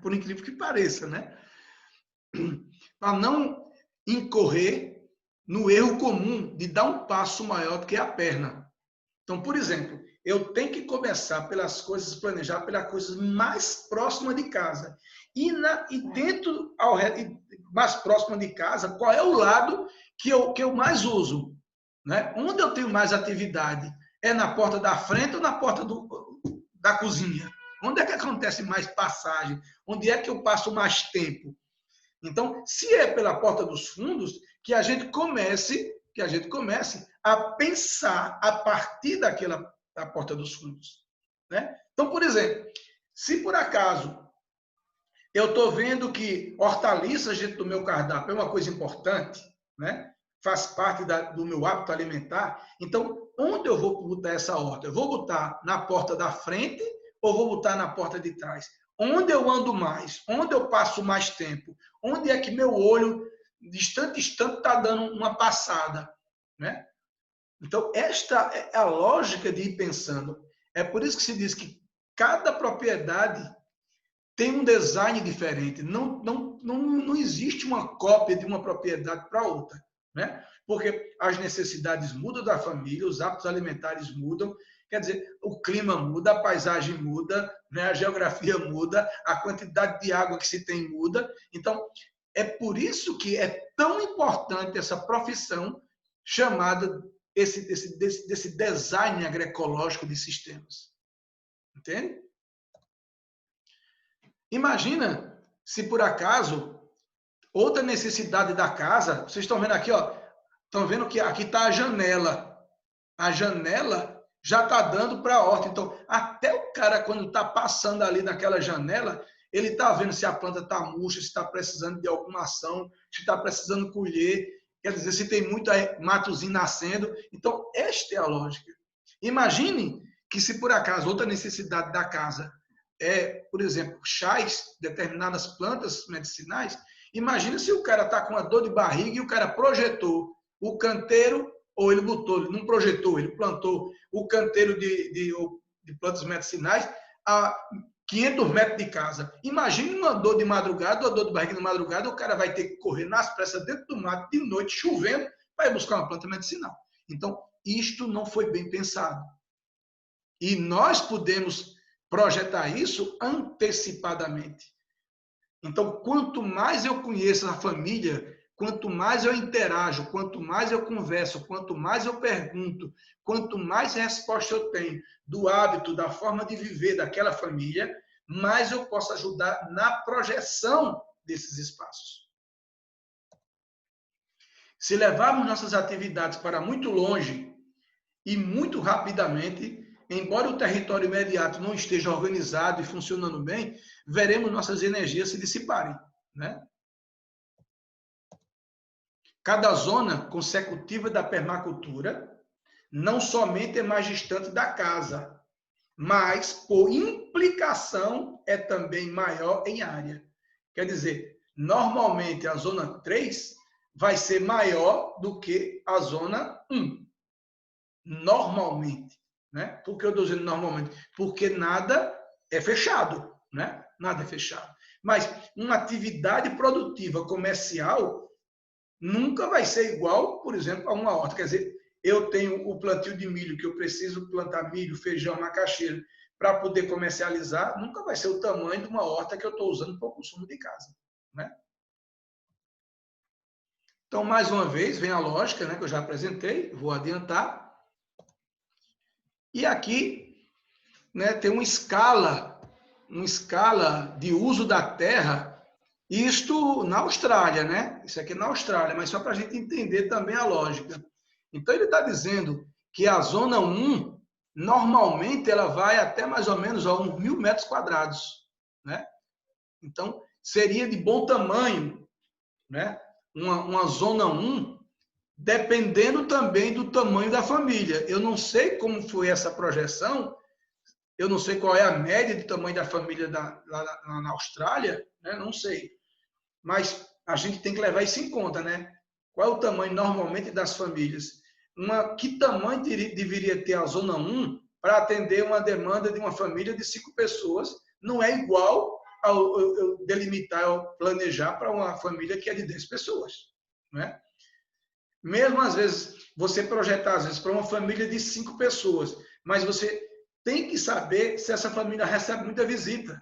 Por incrível que pareça, né? Para não incorrer no erro comum de dar um passo maior do que a perna. Então, por exemplo, eu tenho que começar pelas coisas, planejar pelas coisas mais próximas de casa. E dentro, mais próxima de casa, qual é o lado que eu mais uso? Né? Onde eu tenho mais atividade? É na porta da frente ou na porta da cozinha? Onde é que acontece mais passagem? Onde é que eu passo mais tempo? Então, se é pela porta dos fundos, que a gente comece a pensar a partir da porta dos fundos. Né? Então, por exemplo, se por acaso eu estou vendo que hortaliças dentro do meu cardápio é uma coisa importante, né? Faz parte do meu hábito alimentar. Então, onde eu vou botar essa horta? Eu vou botar na porta da frente ou vou botar na porta de trás? Onde eu ando mais? Onde eu passo mais tempo? Onde é que meu olho, de instante em instante, está dando uma passada? Né? Então, esta é a lógica de ir pensando. É por isso que se diz que cada propriedade tem um design diferente. Não existe uma cópia de uma propriedade para outra. Né? Porque as necessidades mudam da família, os hábitos alimentares mudam, quer dizer, o clima muda, a paisagem muda, né? A geografia muda, a quantidade de água que se tem muda. Então, é por isso que é tão importante essa profissão chamada desse design agroecológico de sistemas. Entende? Imagina se por acaso outra necessidade da casa, vocês estão vendo aqui, ó, estão vendo que aqui está a janela. A janela já está dando para a horta. Então, até o cara, quando está passando ali naquela janela, ele está vendo se a planta está murcha, se está precisando de alguma ação, se está precisando colher, quer dizer, se tem muito matozinho nascendo. Então, esta é a lógica. Imagine que se por acaso outra necessidade da casa é, por exemplo, chás, determinadas plantas medicinais, imagina se o cara está com uma dor de barriga e o cara projetou o canteiro, ou ele botou, ele não projetou, ele plantou o canteiro de plantas medicinais a 500 metros de casa. Imagine uma dor de madrugada, uma dor de barriga de madrugada, o cara vai ter que correr nas pressas dentro do mato, de noite, chovendo, para ir buscar uma planta medicinal. Então, isto não foi bem pensado. E nós podemos projetar isso antecipadamente. Então, quanto mais eu conheço a família, quanto mais eu interajo, quanto mais eu converso, quanto mais eu pergunto, quanto mais resposta eu tenho do hábito, da forma de viver daquela família, mais eu posso ajudar na projeção desses espaços. Se levarmos nossas atividades para muito longe e muito rapidamente, embora o território imediato não esteja organizado e funcionando bem, veremos nossas energias se dissiparem. Né? Cada zona consecutiva da permacultura não somente é mais distante da casa, mas por implicação é também maior em área. Quer dizer, normalmente a zona 3 vai ser maior do que a zona 1. Normalmente. Né? Por que eu estou dizendo normalmente? Porque nada é fechado. Né? Nada é fechado. Mas uma atividade produtiva comercial nunca vai ser igual, por exemplo, a uma horta. Quer dizer, eu tenho o plantio de milho, que eu preciso plantar milho, feijão, macaxeira, para poder comercializar, nunca vai ser o tamanho de uma horta que eu estou usando para o consumo de casa. Né? Então, mais uma vez, vem a lógica, né, que eu já apresentei, vou adiantar. E aqui, né, tem uma escala de uso da terra, isto na Austrália, né? Isso aqui é na Austrália, mas só para a gente entender também a lógica. Então, ele está dizendo que a zona 1, normalmente, ela vai até mais ou menos a 1.000 metros quadrados. Né? Então, seria de bom tamanho, né? Uma zona 1, dependendo também do tamanho da família. Eu não sei como foi essa projeção, eu não sei qual é a média de tamanho da família lá na Austrália, né? Não sei. Mas a gente tem que levar isso em conta, né? Qual é o tamanho normalmente das famílias? Que tamanho deveria ter a zona 1 para atender uma demanda de uma família de 5 pessoas? Não é igual ao eu delimitar, ao planejar para uma família que é de 10 pessoas, né? Mesmo às vezes você projetar às vezes para uma família de 5 pessoas, mas você tem que saber se essa família recebe muita visita.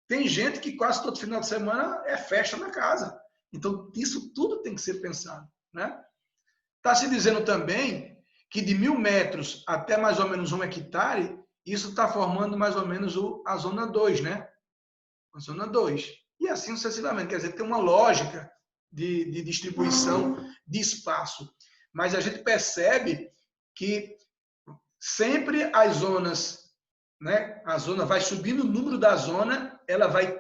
Tem gente que quase todo final de semana é festa na casa. Então, isso tudo tem que ser pensado. Né? Está se dizendo também que de 1.000 metros até mais ou menos 1 hectare, isso está formando mais ou menos a zona 2, né? A zona 2. E assim sucessivamente. Quer dizer, tem uma lógica de distribuição de espaço. Mas a gente percebe que sempre as zonas, né? A zona vai subindo o número da zona, ela vai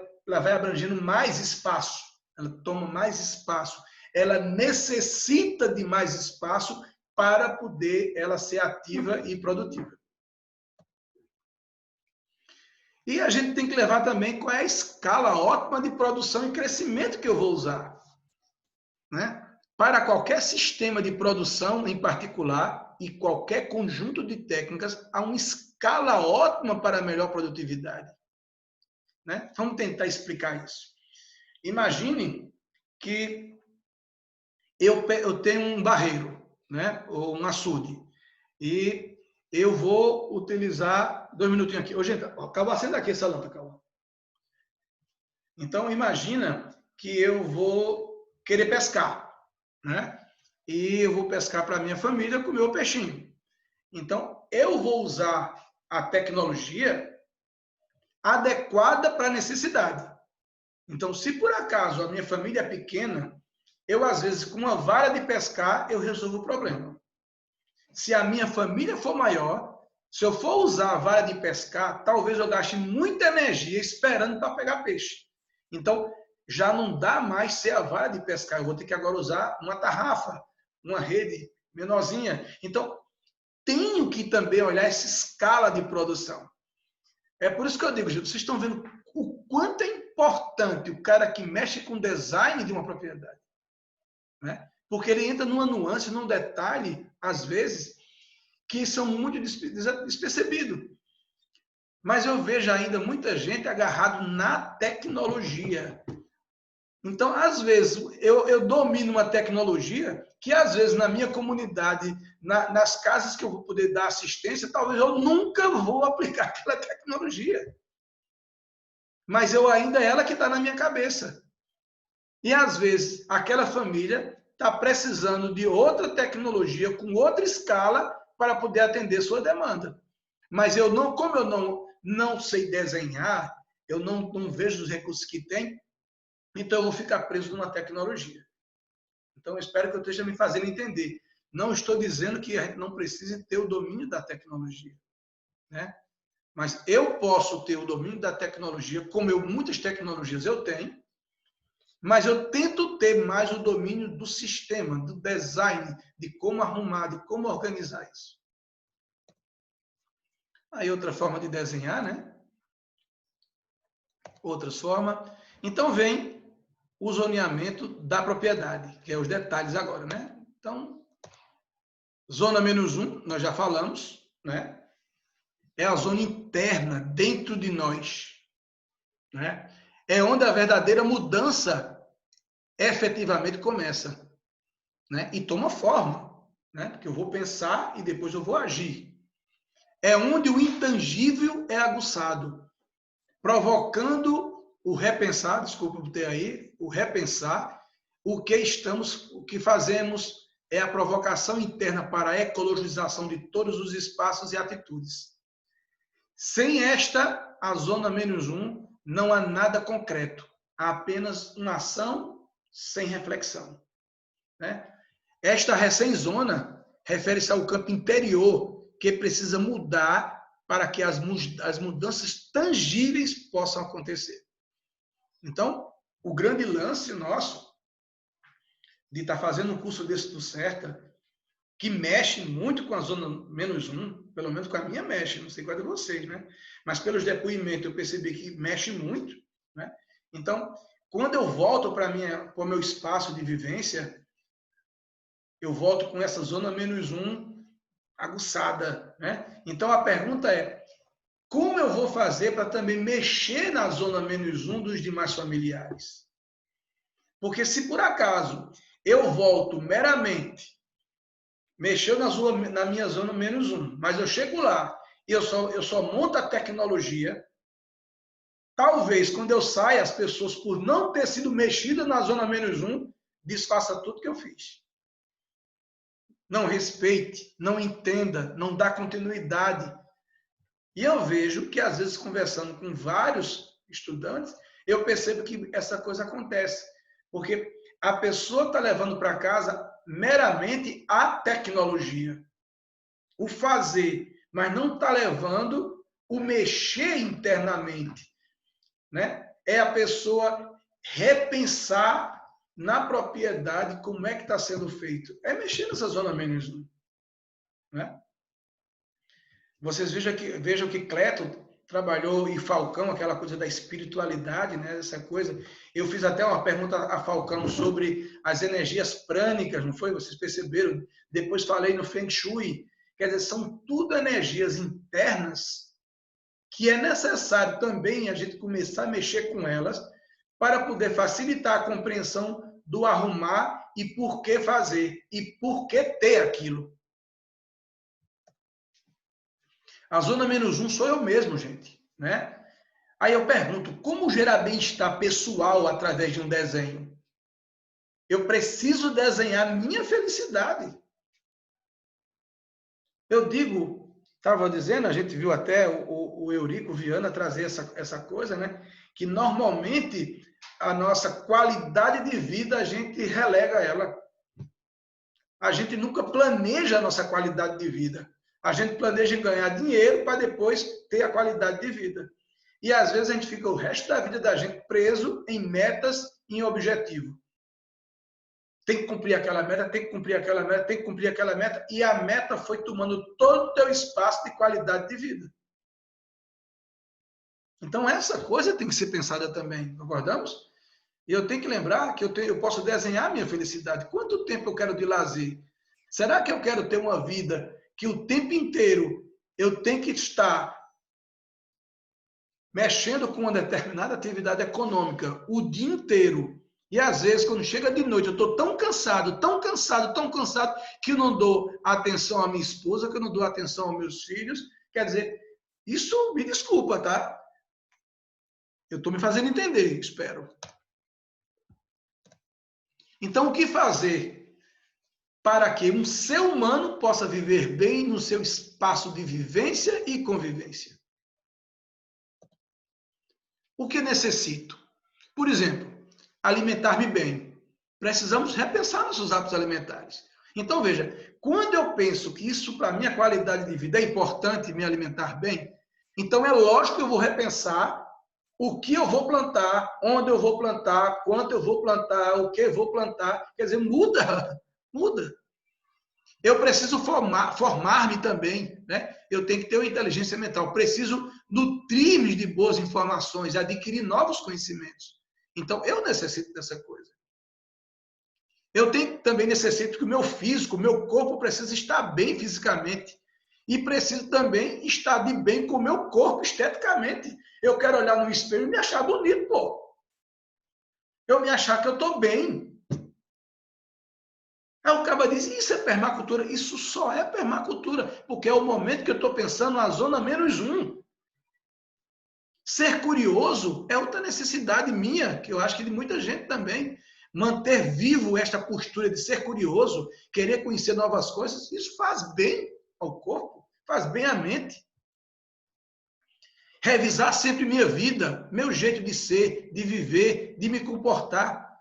abrangendo mais espaço, ela toma mais espaço, ela necessita de mais espaço para poder ela ser ativa e produtiva. E a gente tem que levar também qual é a escala ótima de produção e crescimento que eu vou usar. Né? Para qualquer sistema de produção em particular e qualquer conjunto de técnicas, há uma escala ótima para melhor produtividade. Né? Vamos tentar explicar isso. Imagine que eu tenho um barreiro, né? Ou um açude, e eu vou utilizar 2 minutinhos aqui. Ô, gente, acaba acendendo aqui essa lâmpada, calma. Então, imagina que eu vou querer pescar, né? E eu vou pescar para a minha família com o meu peixinho. Então, eu vou usar a tecnologia adequada para a necessidade. Então, se por acaso a minha família é pequena, eu, às vezes, com uma vara de pescar, eu resolvo o problema. Se a minha família for maior, se eu for usar a vara de pescar, talvez eu gaste muita energia esperando para pegar peixe. Então, já não dá mais ser a vara de pescar. Eu vou ter que agora usar uma tarrafa, uma rede menorzinha. Então, tenho que também olhar essa escala de produção. É por isso que eu digo, vocês estão vendo o quanto é importante o cara que mexe com design de uma propriedade. Né? Porque ele entra numa nuance, num detalhe, às vezes, que são muito despercebidos. Mas eu vejo ainda muita gente agarrado na tecnologia. Então, às vezes, eu domino uma tecnologia que, às vezes, na minha comunidade, nas casas que eu vou poder dar assistência, talvez eu nunca vou aplicar aquela tecnologia. Mas ainda é ela que está na minha cabeça. E, às vezes, aquela família está precisando de outra tecnologia, com outra escala, para poder atender sua demanda. Mas como eu não sei desenhar, eu não vejo os recursos que tem, então eu vou ficar preso numa tecnologia. Então, eu espero que eu esteja me fazendo entender. Não estou dizendo que a gente não precise ter o domínio da tecnologia, né? Mas eu posso ter o domínio da tecnologia, como muitas tecnologias eu tenho, mas eu tento ter mais o domínio do sistema, do design, de como arrumar, de como organizar isso. Aí outra forma de desenhar, né? Outra forma. Então vem o zoneamento da propriedade, que é os detalhes agora, né? Então, zona -1, nós já falamos, né? É a zona interna dentro de nós, né? É onde a verdadeira mudança efetivamente começa, né? E toma forma, né? Porque eu vou pensar e depois eu vou agir. É onde o intangível é aguçado, provocando o repensar, desculpa por ter aí, o repensar, o que fazemos é a provocação interna para a ecologização de todos os espaços e atitudes. Sem esta, a zona -1, não há nada concreto, há apenas uma ação sem reflexão, né? Esta recém-zona refere-se ao campo interior que precisa mudar para que as mudanças tangíveis possam acontecer. Então, o grande lance nosso de estar fazendo um curso desse do CERTA, que mexe muito com a zona -1, pelo menos com a minha mexe, não sei qual é de vocês, né? Mas pelos depoimentos eu percebi que mexe muito, né? Então, quando eu volto para o meu espaço de vivência, eu volto com essa zona -1 aguçada, né? Então a pergunta é: como eu vou fazer para também mexer na zona -1 dos demais familiares? Porque se por acaso eu volto meramente mexendo na minha zona -1, mas eu chego lá e eu só monto a tecnologia, talvez quando eu saia, as pessoas, por não ter sido mexidas na zona -1, desfaça tudo que eu fiz. Não respeite, não entenda, não dá continuidade. E eu vejo que, às vezes, conversando com vários estudantes, eu percebo que essa coisa acontece. Porque a pessoa está levando para casa meramente a tecnologia, o fazer, mas não está levando o mexer internamente, né? É a pessoa repensar na propriedade como é que está sendo feito. É mexer nessa zona -1, né? Vocês vejam que Cleto trabalhou e Falcão, aquela coisa da espiritualidade, né? Essa coisa. Eu fiz até uma pergunta a Falcão sobre as energias prânicas, não foi? Vocês perceberam? Depois falei no Feng Shui. Quer dizer, são tudo energias internas que é necessário também a gente começar a mexer com elas para poder facilitar a compreensão do arrumar e por que fazer e por que ter aquilo. A zona -1 sou eu mesmo, gente, né? Aí eu pergunto, como gerar bem-estar pessoal através de um desenho? Eu preciso desenhar minha felicidade. Eu digo, estava dizendo, a gente viu até o Eurico Viana trazer essa coisa, né? Que normalmente a nossa qualidade de vida a gente relega ela. A gente nunca planeja a nossa qualidade de vida. A gente planeja ganhar dinheiro para depois ter a qualidade de vida. E às vezes a gente fica o resto da vida da gente preso em metas, em objetivo. Tem que cumprir aquela meta, tem que cumprir aquela meta, tem que cumprir aquela meta. E a meta foi tomando todo o teu espaço de qualidade de vida. Então essa coisa tem que ser pensada também, concordamos? E eu tenho que lembrar que eu posso desenhar a minha felicidade. Quanto tempo eu quero de lazer? Será que eu quero ter uma vida que o tempo inteiro eu tenho que estar mexendo com uma determinada atividade econômica o dia inteiro? E às vezes, quando chega de noite, eu estou tão cansado, que eu não dou atenção à minha esposa, que eu não dou atenção aos meus filhos. Quer dizer, isso me desculpa, tá? Eu estou me fazendo entender, espero. Então, o que fazer para que um ser humano possa viver bem no seu espaço de vivência e convivência? O que necessito? Por exemplo, alimentar-me bem. Precisamos repensar nossos hábitos alimentares. Então, veja, quando eu penso que isso para a minha qualidade de vida é importante me alimentar bem, então é lógico que eu vou repensar o que eu vou plantar, onde eu vou plantar, quanto eu vou plantar, o que eu vou plantar. Quer dizer, muda. Eu preciso formar-me também, né? Eu tenho que ter uma inteligência mental. Preciso nutrir-me de boas informações, adquirir novos conhecimentos. Então, eu necessito dessa coisa. Eu também necessito que o meu físico, o meu corpo precisa estar bem fisicamente. E preciso também estar de bem com o meu corpo esteticamente. Eu quero olhar no espelho e me achar bonito, pô. Eu me achar que eu estou bem. Aí o cara diz, isso é permacultura? Isso só é permacultura, porque é o momento que eu estou pensando na zona -1. Ser curioso é outra necessidade minha, que eu acho que de muita gente também. Manter vivo esta postura de ser curioso, querer conhecer novas coisas, isso faz bem ao corpo, faz bem à mente. Revisar sempre minha vida, meu jeito de ser, de viver, de me comportar.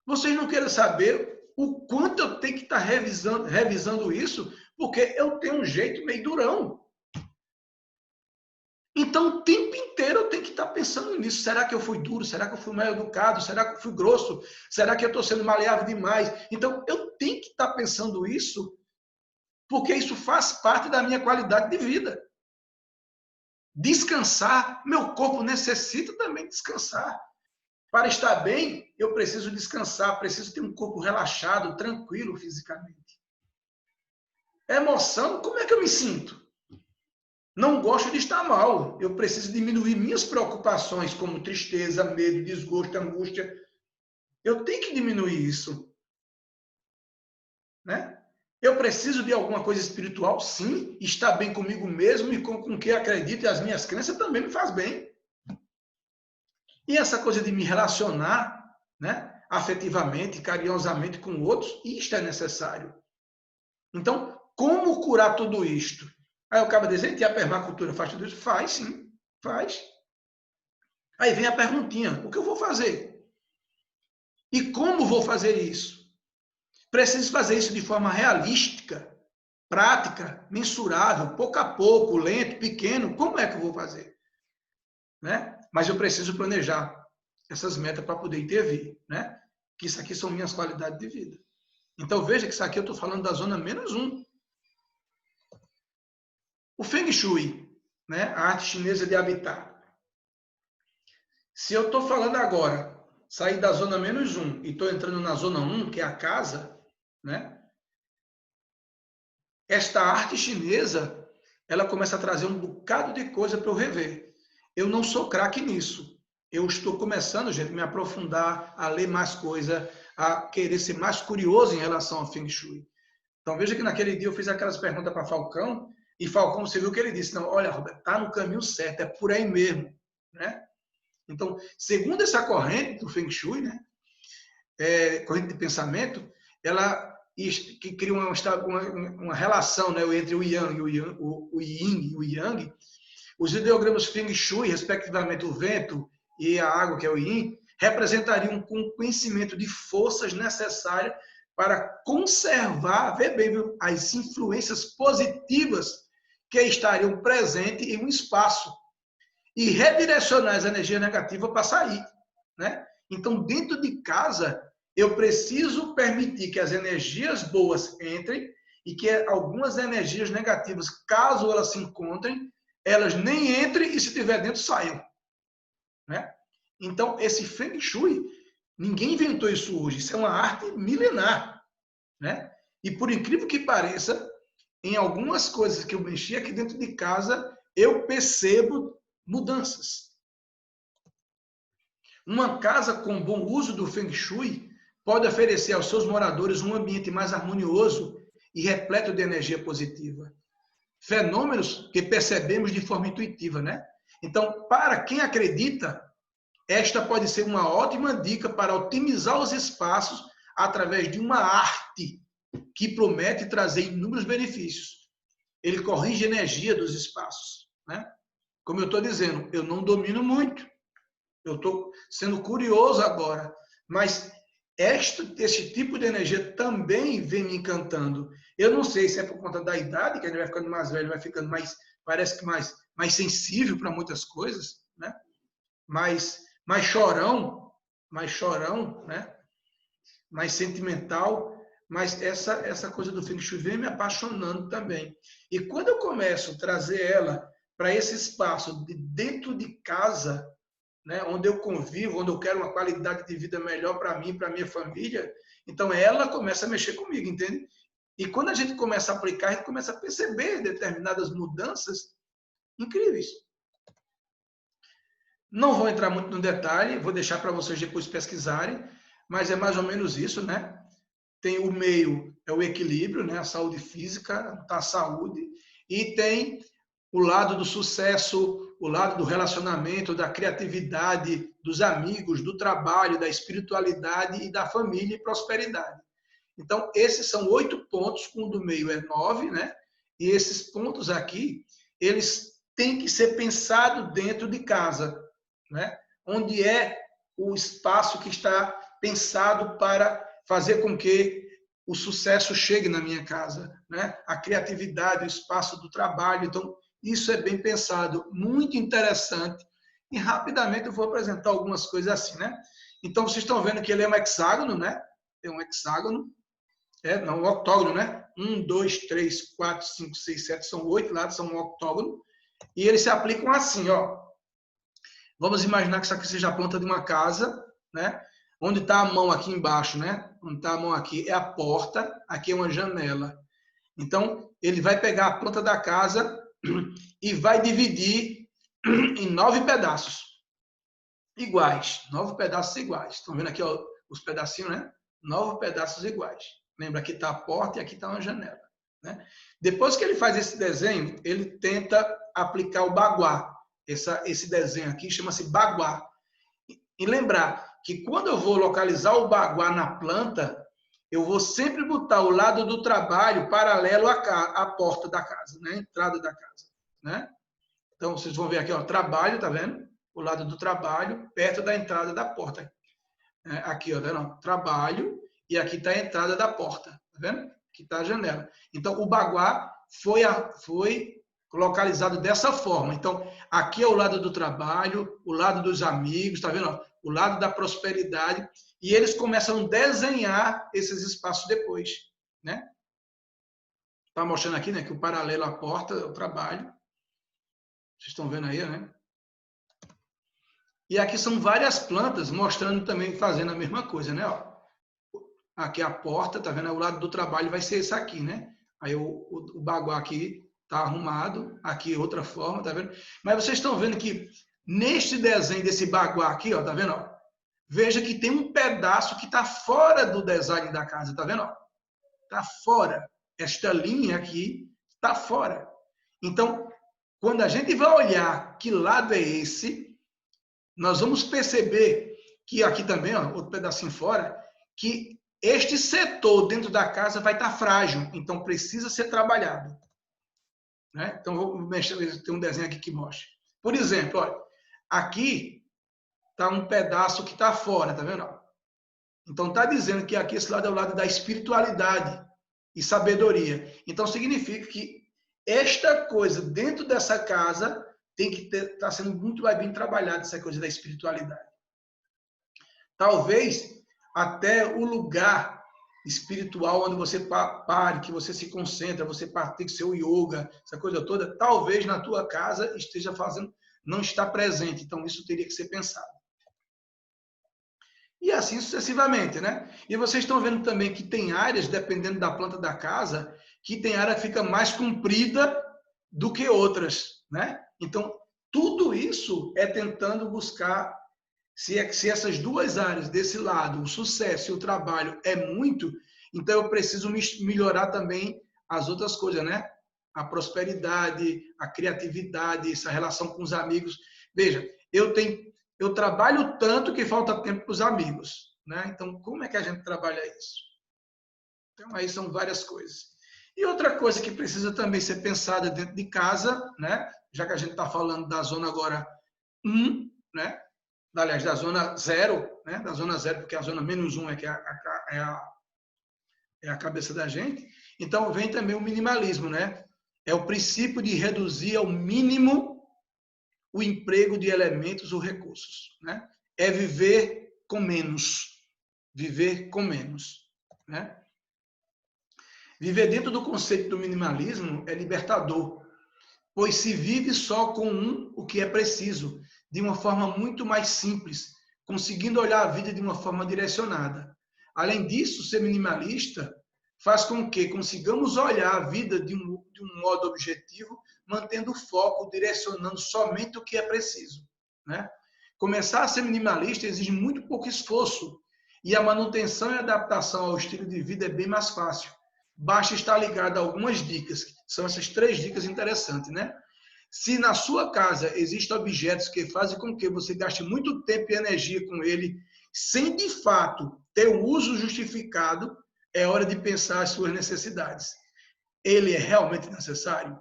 Vocês não querem saber o quanto eu tenho que estar revisando isso, porque eu tenho um jeito meio durão. Então, o tempo inteiro eu tenho que estar pensando nisso. Será que eu fui duro? Será que eu fui mal educado? Será que eu fui grosso? Será que eu estou sendo maleável demais? Então, eu tenho que estar pensando isso, porque isso faz parte da minha qualidade de vida. Descansar, meu corpo necessita também descansar. Para estar bem, eu preciso descansar, preciso ter um corpo relaxado, tranquilo fisicamente. Emoção, como é que eu me sinto? Não gosto de estar mal. Eu preciso diminuir minhas preocupações, como tristeza, medo, desgosto, angústia. Eu tenho que diminuir isso. Né? Eu preciso de alguma coisa espiritual? Sim. Estar bem comigo mesmo e com quem acredito e as minhas crenças também me faz bem. E essa coisa de me relacionar, né, afetivamente, carinhosamente com outros, isto é necessário. Então, como curar tudo isto? Aí eu acabo dizendo que a permacultura faz tudo isso? Faz, sim, faz. Aí vem a perguntinha, o que eu vou fazer? E como vou fazer isso? Preciso fazer isso de forma realística, prática, mensurável, pouco a pouco, lento, pequeno. Como é que eu vou fazer? Né? Mas eu preciso planejar essas metas para poder intervir, né? Que isso aqui são minhas qualidades de vida. Então veja que isso aqui eu estou falando da zona -1. O Feng Shui, né? A arte chinesa de habitar. Se eu estou falando agora, sair da zona -1 e estou entrando na zona 1, que é a casa, né? Esta arte chinesa, ela começa a trazer um bocado de coisa para eu rever. Eu não sou craque nisso. Eu estou começando, gente, a me aprofundar, a ler mais coisa, a querer ser mais curioso em relação ao Feng Shui. Então, veja que naquele dia eu fiz aquelas perguntas para Falcão, e Falcão, você viu o que ele disse? Não, olha, Roberto, está no caminho certo, é por aí mesmo. Né? Então, segundo essa corrente do Feng Shui, né? Corrente de pensamento, ela que cria uma relação, né, entre o Yang, o Yin e o Yang. Os ideogramas Feng Shui, respectivamente o vento e a água, que é o Yin, representariam um conhecimento de forças necessárias para conservar, vê bem, viu, as influências positivas que estariam presentes em um espaço e redirecionar as energias negativas para sair. Né? Então, dentro de casa, eu preciso permitir que as energias boas entrem e que algumas energias negativas, caso elas se encontrem, elas nem entrem e se estiver dentro, saiam. Né? Então, esse Feng Shui, ninguém inventou isso hoje. Isso é uma arte milenar. Né? E por incrível que pareça, em algumas coisas que eu mexi aqui dentro de casa, eu percebo mudanças. Uma casa com bom uso do Feng Shui pode oferecer aos seus moradores um ambiente mais harmonioso e repleto de energia positiva. Fenômenos que percebemos de forma intuitiva, né? Então, para quem acredita, esta pode ser uma ótima dica para otimizar os espaços através de uma arte que promete trazer inúmeros benefícios. Ele corrige a energia dos espaços, né? Como eu estou dizendo, eu não domino muito. Eu estou sendo curioso agora, mas esse tipo de energia também vem me encantando. Eu não sei se é por conta da idade, que a gente vai ficando mais velho, vai ficando mais, parece que mais sensível para muitas coisas, né? mais chorão, né? Mais sentimental. mas essa coisa do Feng Shui vem me apaixonando também. E quando eu começo a trazer ela para esse espaço de dentro de casa, né, onde eu convivo, onde eu quero uma qualidade de vida melhor para mim, para minha família, então ela começa a mexer comigo, entende? E quando a gente começa a aplicar, a gente começa a perceber determinadas mudanças incríveis. Não vou entrar muito no detalhe, vou deixar para vocês depois pesquisarem, mas é mais ou menos isso, né? Tem o meio, é o equilíbrio, né? A saúde física, tá a saúde, e tem o lado do sucesso, o lado do relacionamento, da criatividade, dos amigos, do trabalho, da espiritualidade e da família e prosperidade. Então, esses são 8 pontos, com o do meio é 9, né? E esses pontos aqui, eles têm que ser pensados dentro de casa, né? Onde é o espaço que está pensado para fazer com que o sucesso chegue na minha casa, né? A criatividade, o espaço do trabalho. Então, isso é bem pensado, muito interessante. E rapidamente eu vou apresentar algumas coisas assim, né? Então, vocês estão vendo que ele é um hexágono, né? É um hexágono, não, um octógono, né? 1, 2, 3, 4, 5, 6, 7, são 8 lados, são um octógono. E eles se aplicam assim, ó. Vamos imaginar que isso aqui seja a planta de uma casa, né? Onde está a mão aqui embaixo, né? Onde está a mão aqui é a porta, aqui é uma janela. Então, ele vai pegar a planta da casa e vai dividir em 9 pedaços iguais. 9 pedaços iguais. Estão vendo aqui, ó, os pedacinhos, né? 9 pedaços iguais. Lembra, aqui está a porta e aqui está uma janela, né? Depois que ele faz esse desenho, ele tenta aplicar o baguá. Esse desenho aqui chama-se baguá. E lembrar que quando eu vou localizar o baguá na planta, eu vou sempre botar o lado do trabalho paralelo à porta da casa, né? A entrada da casa, né? Então, vocês vão ver aqui, ó, trabalho, tá vendo? O lado do trabalho, perto da entrada da porta. Aqui, ó, tá vendo? Trabalho, e aqui está a entrada da porta, tá vendo? Aqui está a janela. Então, o baguá foi localizado dessa forma. Então, aqui é o lado do trabalho, o lado dos amigos, tá vendo? O lado da prosperidade, e eles começam a desenhar esses espaços depois, né? Tá mostrando aqui, né, que o paralelo à porta é o trabalho. Vocês estão vendo aí, né? E aqui são várias plantas mostrando também, fazendo a mesma coisa, né? Ó, aqui a porta, tá vendo? O lado do trabalho vai ser esse aqui, né? Aí o baguá aqui tá arrumado, aqui outra forma, tá vendo? Mas vocês estão vendo que neste desenho desse baguá aqui, ó, tá vendo? Ó, veja que tem um pedaço que tá fora do design da casa, tá vendo? Ó, tá fora. Esta linha aqui tá fora. Então, quando a gente vai olhar que lado é esse, nós vamos perceber que aqui também, ó, outro pedacinho fora, que este setor dentro da casa vai estar frágil, então precisa ser trabalhado, né? Então, vou mexer, tem um desenho aqui que mostra. Por exemplo, olha, aqui está um pedaço que está fora, tá vendo? Então, está dizendo que aqui esse lado é o lado da espiritualidade e sabedoria. Então, significa que esta coisa dentro dessa casa tem que estar sendo muito bem trabalhada, essa coisa da espiritualidade. Talvez até o lugar espiritual onde você pare, que você se concentra, você pratique seu yoga, essa coisa toda, talvez na tua casa esteja fazendo, não está presente. Então, isso teria que ser pensado. E assim sucessivamente, né? E vocês estão vendo também que tem áreas, dependendo da planta da casa, que tem área que fica mais comprida do que outras, né? Então, tudo isso é tentando buscar se essas duas áreas desse lado, o sucesso e o trabalho é muito, então eu preciso melhorar também as outras coisas, né? A prosperidade, a criatividade, essa relação com os amigos. Veja, eu trabalho tanto que falta tempo para os amigos, né? Então, como é que a gente trabalha isso? Então, aí são várias coisas. E outra coisa que precisa também ser pensada dentro de casa, né? Já que a gente está falando da zona agora 1, né? Aliás, da zona 0, né? Da zona 0, porque a zona -1 é que é a cabeça da gente. Então, vem também o minimalismo, né? É o princípio de reduzir ao mínimo o emprego de elementos ou recursos, né? É viver com menos. Viver com menos, né? Viver dentro do conceito do minimalismo é libertador, pois se vive só com o que é preciso, de uma forma muito mais simples, conseguindo olhar a vida de uma forma direcionada. Além disso, ser minimalista faz com que consigamos olhar a vida de um modo objetivo, mantendo o foco, direcionando somente o que é preciso, né? Começar a ser minimalista exige muito pouco esforço e a manutenção e adaptação ao estilo de vida é bem mais fácil. Basta estar ligado a algumas dicas, são essas 3 dicas interessantes, né? Se na sua casa existem objetos que fazem com que você gaste muito tempo e energia com ele, sem de fato ter o uso justificado, é hora de pensar as suas necessidades. Ele é realmente necessário?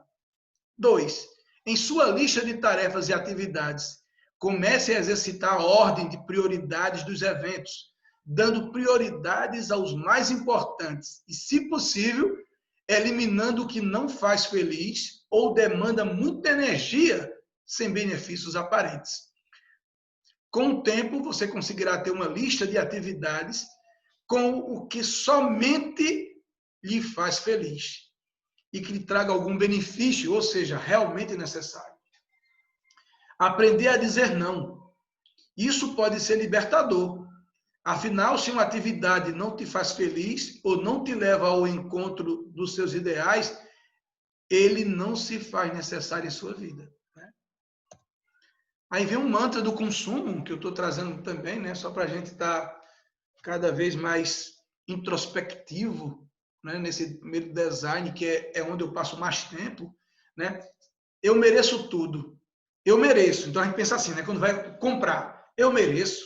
2. Em sua lista de tarefas e atividades, comece a exercitar a ordem de prioridades dos eventos, dando prioridades aos mais importantes e, se possível, eliminando o que não faz feliz ou demanda muita energia sem benefícios aparentes. Com o tempo, você conseguirá ter uma lista de atividades com o que somente lhe faz feliz e que lhe traga algum benefício, ou seja, realmente necessário. Aprender a dizer não. Isso pode ser libertador. Afinal, se uma atividade não te faz feliz ou não te leva ao encontro dos seus ideais, ele não se faz necessário em sua vida, né? Aí vem um mantra do consumo, que eu estou trazendo também, né? Só para a gente estar cada vez mais introspectivo, né? Nesse meio do design, que é onde eu passo mais tempo, né? Eu mereço tudo. Eu mereço. Então a gente pensa assim, né? Quando vai comprar, eu mereço.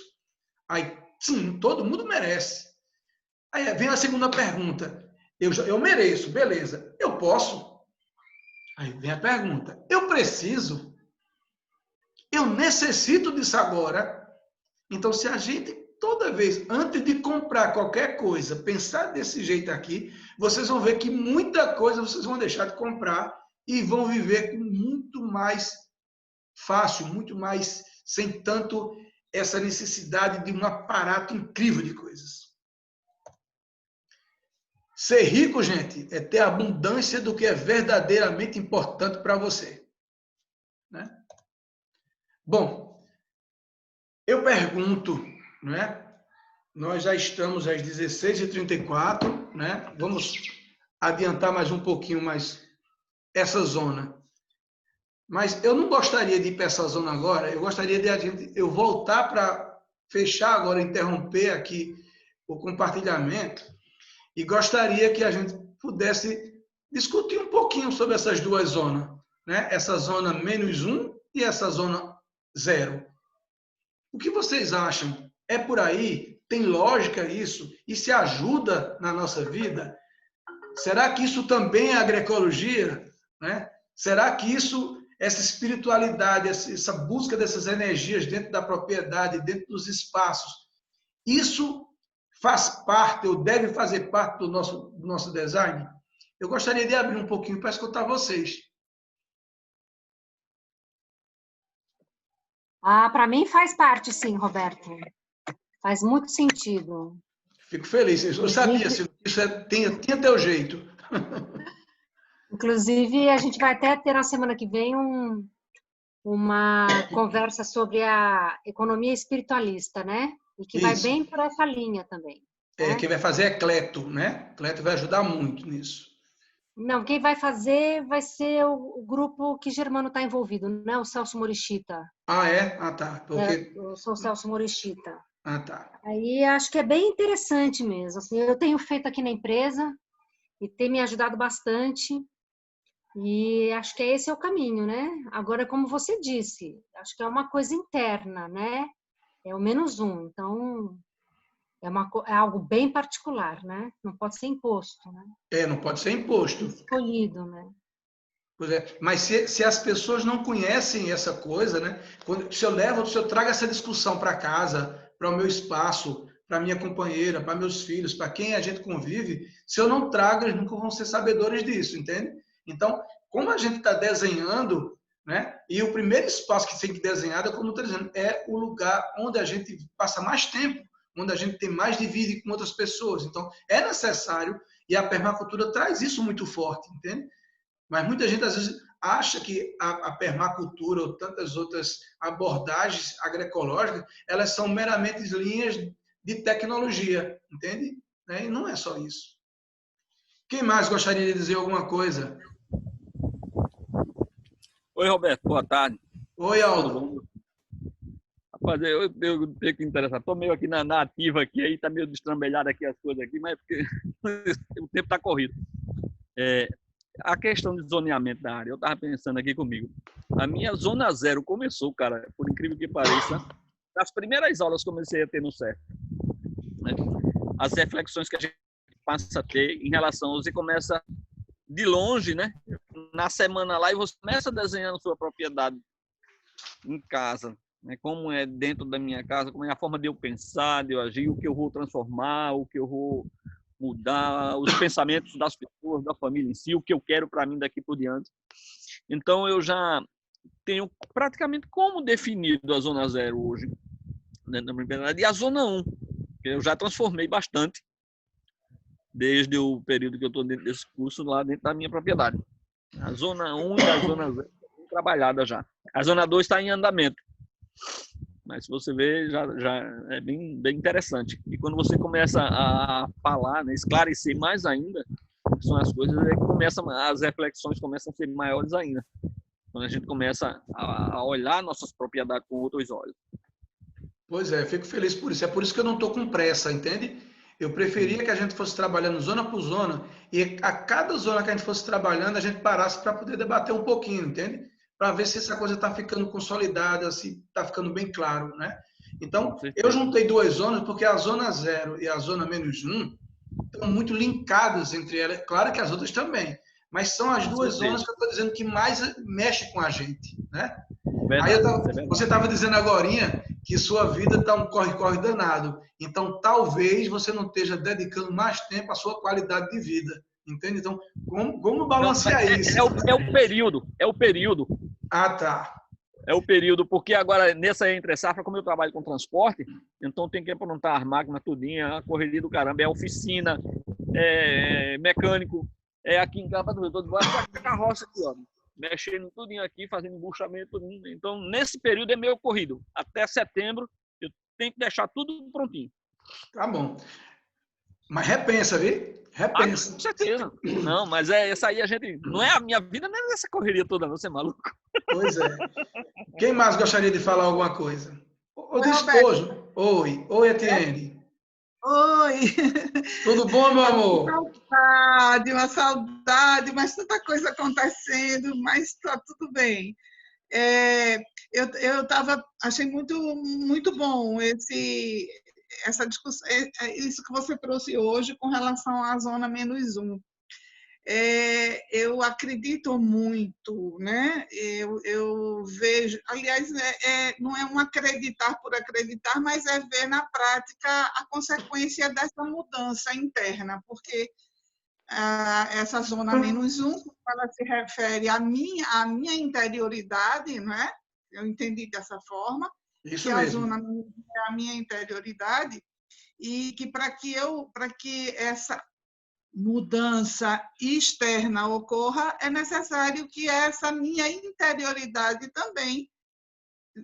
Aí, sim, todo mundo merece. Aí vem a segunda pergunta. Eu mereço, beleza. Eu posso? Aí vem a pergunta. Eu preciso? Eu necessito disso agora? Então, se a gente, toda vez, antes de comprar qualquer coisa, pensar desse jeito aqui, vocês vão ver que muita coisa vocês vão deixar de comprar e vão viver com muito mais fácil, muito mais, sem tanto essa necessidade de um aparato incrível de coisas. Ser rico, gente, é ter abundância do que é verdadeiramente importante para você, né? Bom, eu pergunto, né? Nós já estamos às 16h34, né? Vamos adiantar mais um pouquinho mais essa zona. Mas eu não gostaria de ir para essa zona agora, eu gostaria de eu voltar para fechar agora, interromper aqui o compartilhamento e gostaria que a gente pudesse discutir um pouquinho sobre essas 2 zonas, né? Essa zona -1 e essa zona 0. O que vocês acham? É por aí? Tem lógica isso? E se ajuda na nossa vida? Será que isso também é agroecologia, né? Será que isso, essa espiritualidade, essa busca dessas energias dentro da propriedade, dentro dos espaços, isso faz parte ou deve fazer parte do nosso design? Eu gostaria de abrir um pouquinho para escutar vocês. Para mim faz parte, sim, Roberto. Faz muito sentido. Fico feliz. Eu sabia, Silvia, isso tinha teu jeito. Inclusive, a gente vai até ter na semana que vem uma conversa sobre a economia espiritualista, né? E que vai bem por essa linha também. Né? Quem vai fazer é Cleto, né? Cleto vai ajudar muito nisso. Não, quem vai fazer vai ser o grupo que Germano está envolvido, né? O Celso Morichita. Ah, é? Ah, tá. Porque... Eu sou o Celso Morichita. Ah, tá. Aí acho que é bem interessante mesmo. Assim, eu tenho feito aqui na empresa e tem me ajudado bastante. E acho que esse é o caminho, né? Agora, como você disse, acho que é uma coisa interna, né? É o -1. Então, é algo bem particular, né? Não pode ser imposto, né? Não pode ser imposto. Escolhido, né? Pois é. Mas se as pessoas não conhecem essa coisa, né? Se eu trago essa discussão para casa, para o meu espaço, para minha companheira, para meus filhos, para quem a gente convive, se eu não trago, eles nunca vão ser sabedores disso, entende? Então, como a gente está desenhando, né? E o primeiro espaço que tem que desenhar, como eu estou dizendo, é o lugar onde a gente passa mais tempo, onde a gente tem mais divide com outras pessoas. Então, é necessário E a permacultura traz isso muito forte, entende? Mas muita gente, às vezes, acha que a permacultura ou tantas outras abordagens agroecológicas, elas são meramente linhas de tecnologia, entende? E não é só isso. Quem mais gostaria de dizer alguma coisa? Oi, Roberto, boa tarde. Oi, Aldo. Rapaz, eu tenho que interessar. Estou meio aqui na ativa aqui, aí está meio destrambelhado aqui as coisas aqui, mas porque o tempo está corrido. A questão de zoneamento da área, eu estava pensando aqui comigo. A minha zona 0 começou, cara, por incrível que pareça, nas primeiras aulas comecei a ter no CEF. Né? As reflexões que a gente passa a ter em relação, você começa de longe, né? Na semana lá, e você começa desenhando sua propriedade em casa, né? Como é dentro da minha casa, como é a forma de eu pensar, de eu agir, o que eu vou transformar, o que eu vou mudar, os pensamentos das pessoas, da família em si, o que eu quero para mim daqui por diante. Então, eu já tenho praticamente como definido a zona 0 hoje, né, na minha propriedade, e a zona 1, que eu já transformei bastante desde o período que eu estou dentro desse curso lá dentro da minha propriedade. A zona 1 e a zona 0 estão trabalhadas já. A zona 2 está em andamento. Mas se você vê, já é bem interessante. E quando você começa a falar, né, esclarecer mais ainda, são as coisas que as reflexões começam a ser maiores ainda. Quando a gente começa a olhar nossas propriedades com outros olhos. Pois é, fico feliz por isso. É por isso que eu não estou com pressa, entende? Eu preferia que a gente fosse trabalhando zona por zona e a cada zona que a gente fosse trabalhando, a gente parasse para poder debater um pouquinho, entende? Para ver se essa coisa está ficando consolidada, se está ficando bem claro, né? Então, eu juntei 2 zonas porque a zona 0 e a zona -1 estão muito linkadas entre elas. Claro que as outras também, mas são as 2 zonas que eu estou dizendo que mais mexe com a gente, né? Verdade, Aí você estava dizendo agorinha que sua vida está um corre-corre danado. Então, talvez você não esteja dedicando mais tempo à sua qualidade de vida. Entende? Então, como balancear isso? É o período. Ah, tá. É o período, porque agora, nessa entre-safra, como eu trabalho com transporte, então tem que aprontar as máquinas tudinha, a correria do caramba, é oficina, é mecânico, é aqui em casa, eu estou debaixo da carroça aqui, ó, mexendo tudinho aqui, fazendo embuchamento, tudinho. Então, nesse período é meio corrido. Até setembro, eu tenho que deixar tudo prontinho. Tá bom. Mas repensa, viu? Repensa. Com certeza. Não, mas essa aí a gente... Não é a minha vida, não é essa correria toda, não, você é maluco. Pois é. Quem mais gostaria de falar alguma coisa? O despojo. Oi. Oi, Etienne. Oi. Tudo bom, meu amor? Uma saudade, mas tanta coisa acontecendo, mas está tudo bem. Achei muito bom essa discussão, isso que você trouxe hoje com relação à zona -1. Eu acredito muito, né? Eu vejo, aliás, não é um acreditar por acreditar, mas é ver na prática a consequência dessa mudança interna, porque essa zona -1, ela se refere à minha interioridade, né? Eu entendi dessa forma, isso que mesmo. A zona é a minha interioridade, e que para que essa mudança externa ocorra, é necessário que essa minha interioridade também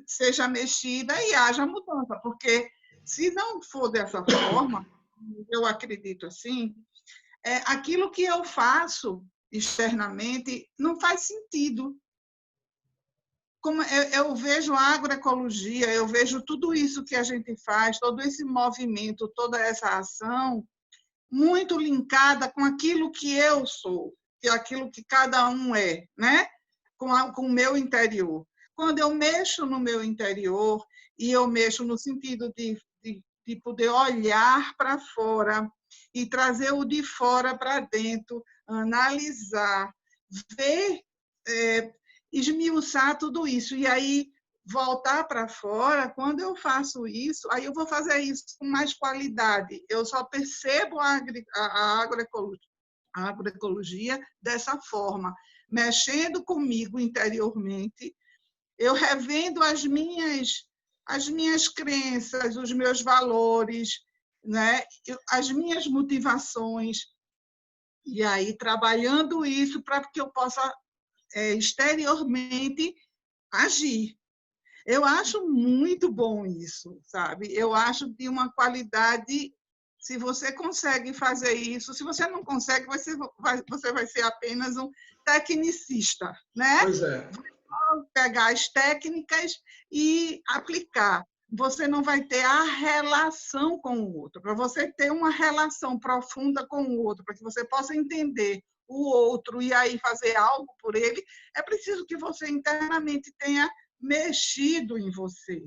seja mexida e haja mudança, porque se não for dessa forma, eu acredito assim, aquilo que eu faço externamente não faz sentido. Como eu vejo a agroecologia, eu vejo tudo isso que a gente faz, todo esse movimento, toda essa ação, muito linkada com aquilo que eu sou, que é aquilo que cada um é, né? Com o meu interior. Quando eu mexo no meu interior, e eu mexo no sentido de poder olhar para fora e trazer o de fora para dentro, analisar, ver, esmiuçar tudo isso. E aí, voltar para fora, quando eu faço isso, aí eu vou fazer isso com mais qualidade. Eu só percebo a agroecologia dessa forma, mexendo comigo interiormente, eu revendo as minhas crenças, os meus valores, né? As minhas motivações, E aí, trabalhando isso para que eu possa exteriormente agir. Eu acho muito bom isso, sabe? Eu acho de uma qualidade. Se você consegue fazer isso, se você não consegue, você vai ser apenas um tecnicista, né? Pois é. Pegar as técnicas e aplicar. Você não vai ter a relação com o outro. Para você ter uma relação profunda com o outro, para que você possa entender o outro e aí fazer algo por ele, é preciso que você internamente tenha mexido em você,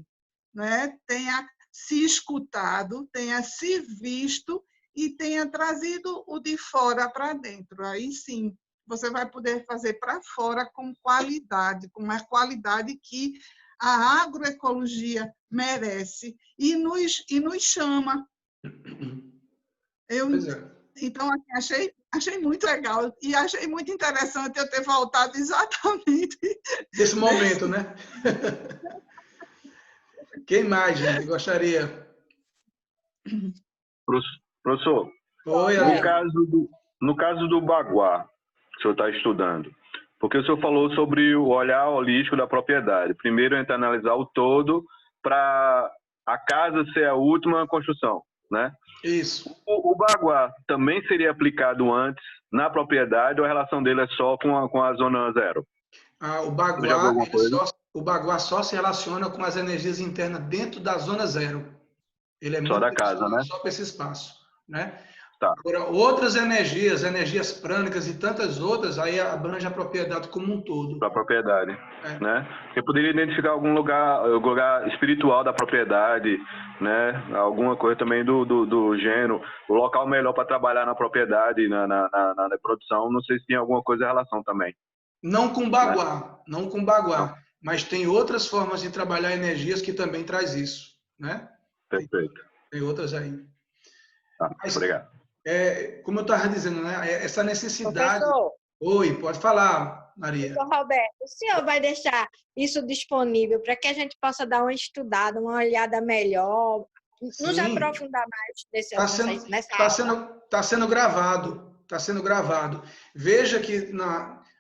né? Tenha se escutado, tenha se visto e tenha trazido o de fora para dentro. Aí sim, você vai poder fazer para fora com qualidade, com uma qualidade que a agroecologia merece e nos chama. Pois é. Então, achei muito legal e achei muito interessante eu ter voltado exatamente Nesse momento, né? Quem mais, gente, gostaria? Professor, Oi, no amigo. caso do baguá, que o senhor está estudando, porque o senhor falou sobre o olhar holístico da propriedade. Primeiro, a gente analisar o todo para a casa ser a última construção, né? Isso. O baguá também seria aplicado antes na propriedade ou a relação dele é só com a zona zero? O Você já viu baguá, alguma coisa? o baguá só se relaciona com as energias internas dentro da zona zero. Ele é Só muito da casa, né? só para esse espaço, né? Tá. Agora, outras energias prânicas e tantas outras, aí abrange a propriedade como um todo. Para a propriedade, né? Eu poderia identificar algum lugar espiritual da propriedade, né? Alguma coisa também do gênero, o local melhor para trabalhar na propriedade, na produção. Não sei se tem alguma coisa em relação também. Não com baguá, não com baguá, Não. mas tem outras formas de trabalhar energias que também traz isso, né? Perfeito. Tem outras aí. Tá, Mas, obrigado. como eu estava dizendo, né? Essa necessidade. Professor, Oi, pode falar, Maria. professor Roberto, o senhor vai deixar isso disponível para que a gente possa dar uma estudada, uma olhada melhor, nos Sim, aprofundar mais nessa tá aula? sendo, tá sendo gravado, tá sendo gravado. Veja que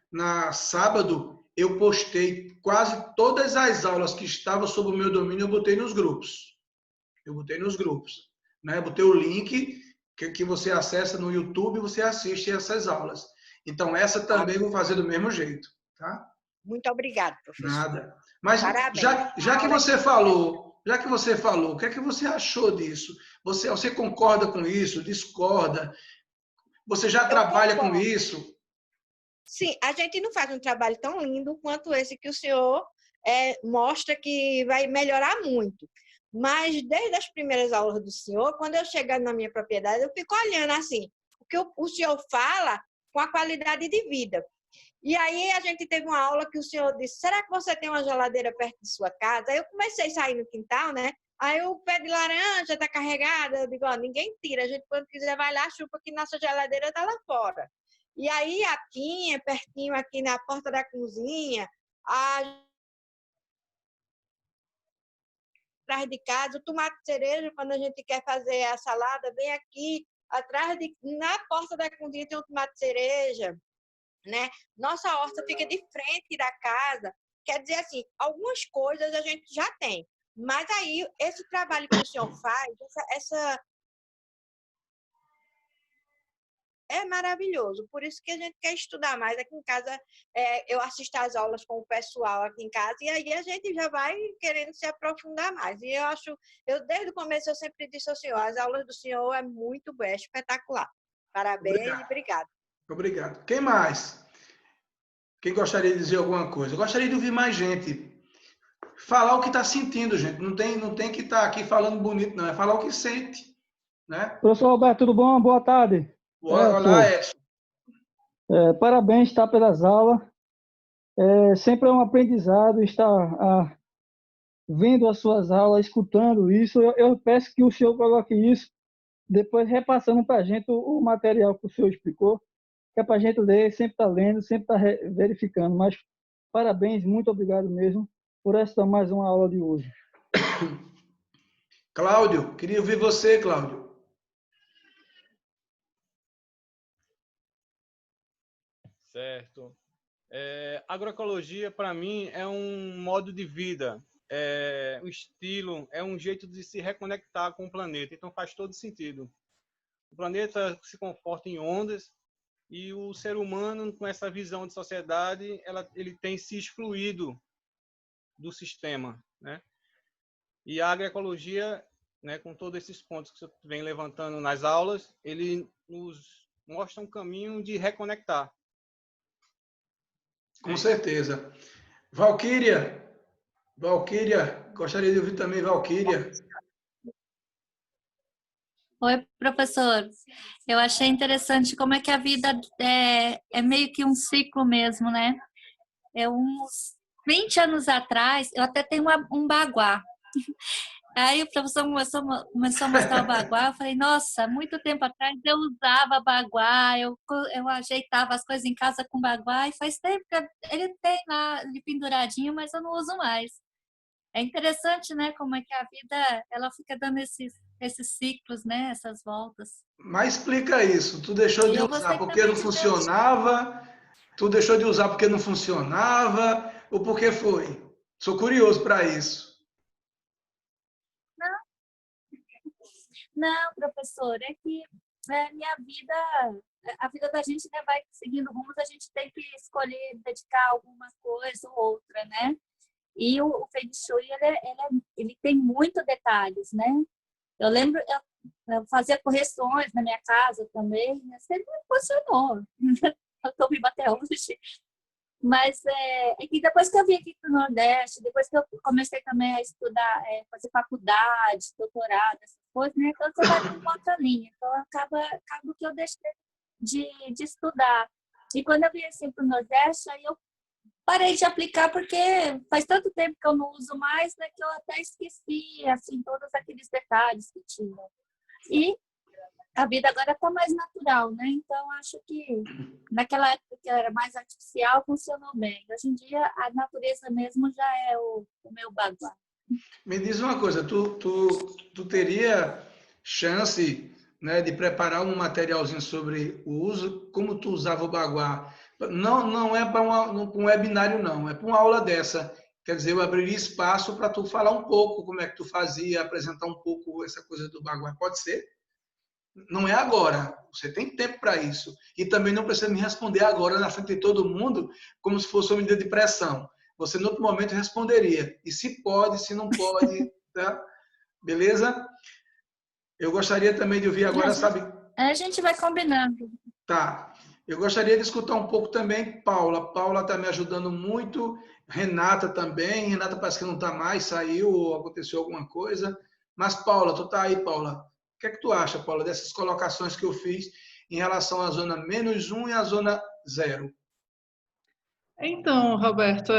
na sábado eu postei quase todas as aulas que estavam sob o meu domínio, eu botei nos grupos. Né? Botei o link que você acessa no YouTube e você assiste essas aulas. Então, essa também eu vou fazer do mesmo jeito, tá? Muito obrigada, professor. Nada. Mas Parabéns. já que você falou, o que é que você achou disso? Você concorda com isso? Discorda? Você já trabalha com isso? Sim, a gente não faz um trabalho tão lindo quanto esse que o senhor mostra que vai melhorar muito. Mas desde as primeiras aulas do senhor, quando eu chego na minha propriedade, eu fico olhando assim, o que o senhor fala com a qualidade de vida. E aí a gente teve uma aula que o senhor disse, será que você tem uma geladeira perto de sua casa? Aí eu comecei a sair no quintal, né? Aí o pé de laranja está carregado, eu digo, ninguém tira, a gente quando quiser vai lá, chupa que nossa geladeira está lá fora. E aí aqui, pertinho aqui na porta da cozinha, atrás de casa, o tomate cereja, quando a gente quer fazer a salada, vem aqui, na porta da cozinha tem um tomate cereja, né? Nossa horta fica de frente da casa. Quer dizer assim, algumas coisas a gente já tem. Mas aí, esse trabalho que o senhor faz, é maravilhoso. Por isso que a gente quer estudar mais aqui em casa. Eu assisto às aulas com o pessoal aqui em casa e aí a gente já vai querendo se aprofundar mais. E desde o começo, eu sempre disse ao senhor, as aulas do senhor é muito boa, é espetacular. Parabéns e obrigado. Obrigado. Quem mais? Quem gostaria de dizer alguma coisa? Eu gostaria de ouvir mais gente. Falar o que está sentindo, gente. Não tem que estar aqui falando bonito, não. É falar o que sente. Né? Professor Roberto, tudo bom? Boa tarde. Olá, Edson. Parabéns, tá, pelas aulas. Sempre é um aprendizado estar vendo as suas aulas, escutando isso. Eu peço que o senhor coloque isso, depois repassando para a gente o material que o senhor explicou, que é para a gente ler, sempre está lendo, sempre está verificando. Mas parabéns, muito obrigado mesmo por esta mais uma aula de hoje. Cláudio, queria ouvir você, Cláudio. Certo. Agroecologia, para mim, é um modo de vida, é um estilo, é um jeito de se reconectar com o planeta. Então, faz todo sentido. O planeta se comporta em ondas e o ser humano, com essa visão de sociedade, ele tem se excluído do sistema, né? E a agroecologia, né, com todos esses pontos que você vem levantando nas aulas, ele nos mostra um caminho de reconectar. Com certeza. Valquíria, gostaria de ouvir também Valquíria. Oi, professor. Eu achei interessante como é que a vida é meio que um ciclo mesmo, né? Uns 20 anos atrás, eu até tenho um baguá. Aí o professor começou a mostrar o baguá, eu falei, nossa, muito tempo atrás eu usava baguá, eu ajeitava as coisas em casa com baguá, e faz tempo que ele tem lá de penduradinho, mas eu não uso mais. É interessante, né, como é que a vida, ela fica dando esses ciclos, né, essas voltas. Mas explica isso, tu deixou de usar porque não funcionava, tu deixou de usar porque não funcionava, ou porque foi? Sou curioso para isso. Não, professor, é que minha vida, a vida da gente, né, vai seguindo rumos, a gente tem que escolher dedicar alguma coisa ou outra, né? E o Feng Shui, ele tem muitos detalhes, né? Eu lembro, eu fazia correções na minha casa também, sempre funcionou. Eu estou viva até hoje. Mas é que depois que eu vim aqui para o Nordeste, depois que eu comecei também a estudar, fazer faculdade, doutorado, essas coisas, né? Então você vai para uma outra linha. Então acaba que eu deixei de estudar. E quando eu vim assim para o Nordeste, aí eu parei de aplicar porque faz tanto tempo que eu não uso mais, né, que eu até esqueci, assim, todos aqueles detalhes que tinha. E a vida agora está mais natural, né? Então, acho que naquela época que era mais artificial, funcionou bem. Hoje em dia, a natureza mesmo já é o meu baguá. Me diz uma coisa, tu teria chance, né, de preparar um materialzinho sobre o uso, como tu usava o baguá? Não é para um webinário, não, é para uma aula dessa. Quer dizer, eu abriria espaço para tu falar um pouco como é que tu fazia, apresentar um pouco essa coisa do baguá. Pode ser? Não é agora, você tem tempo para isso. E também não precisa me responder agora na frente de todo mundo, como se fosse uma medida de pressão. Você, no outro momento, responderia. E se pode, se não pode, tá? Beleza? Eu gostaria também de ouvir agora, sabe? A gente vai combinando. Tá. Eu gostaria de escutar um pouco também Paula. Paula está me ajudando muito. Renata também. Renata parece que não está mais, saiu ou aconteceu alguma coisa. Mas, Paula, tu tá aí, Paula. O que é que tu acha, Paula, dessas colocações que eu fiz em relação à zona -1 e à zona 0? Então, Roberto,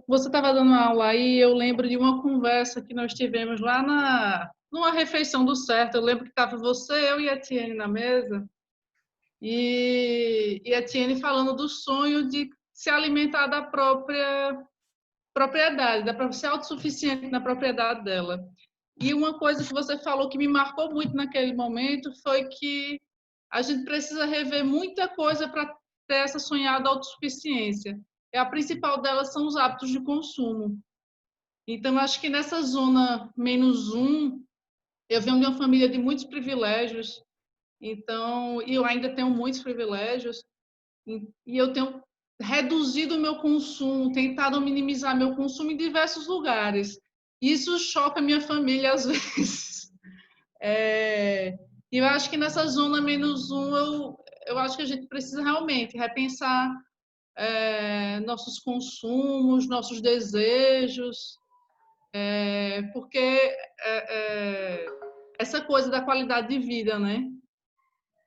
você estava dando aula aí, eu lembro de uma conversa que nós tivemos lá numa refeição do certo. Eu lembro que estava você, eu e a Etienne na mesa, e a Etienne falando do sonho de se alimentar da própria propriedade, ser autossuficiente na propriedade dela. E uma coisa que você falou que me marcou muito naquele momento foi que a gente precisa rever muita coisa para ter essa sonhada autossuficiência. E a principal delas são os hábitos de consumo. Então, acho que nessa zona -1, eu venho de uma família de muitos privilégios, então, e eu ainda tenho muitos privilégios, e eu tenho reduzido o meu consumo, tentado minimizar meu consumo em diversos lugares. Isso choca minha família às vezes. E eu acho que nessa zona -1, eu acho que a gente precisa realmente repensar nossos consumos, nossos desejos, porque essa coisa da qualidade de vida, né?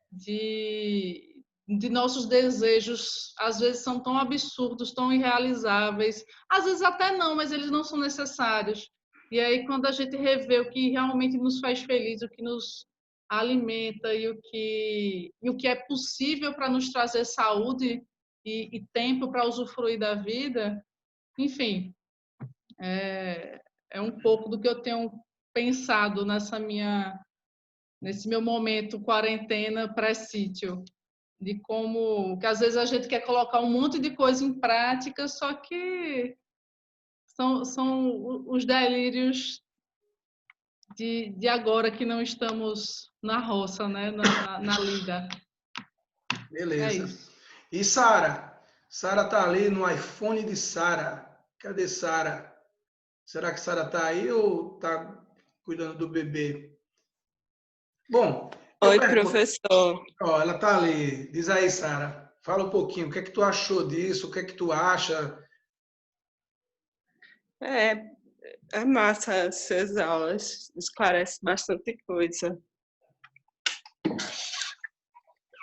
De nossos desejos, às vezes são tão absurdos, tão irrealizáveis, às vezes até não, mas eles não são necessários. E aí, quando a gente revê o que realmente nos faz feliz, o que nos alimenta e o que é possível para nos trazer saúde e tempo para usufruir da vida, enfim, é um pouco do que eu tenho pensado nesse meu momento quarentena pré-sítio. de como que às vezes a gente quer colocar um monte de coisa em prática, só que são os delírios de agora que não estamos na roça, né? na lida. Beleza. É isso. E Sara? Sara tá ali no iPhone de Sara. Cadê Sara? Será que Sara tá aí ou tá cuidando do bebê? Bom, Oi, professor. Ó, ela tá ali. Diz aí, Sara. Fala um pouquinho. O que é que tu achou disso? O que é que tu acha? É massa essas aulas. Esclarece bastante coisa.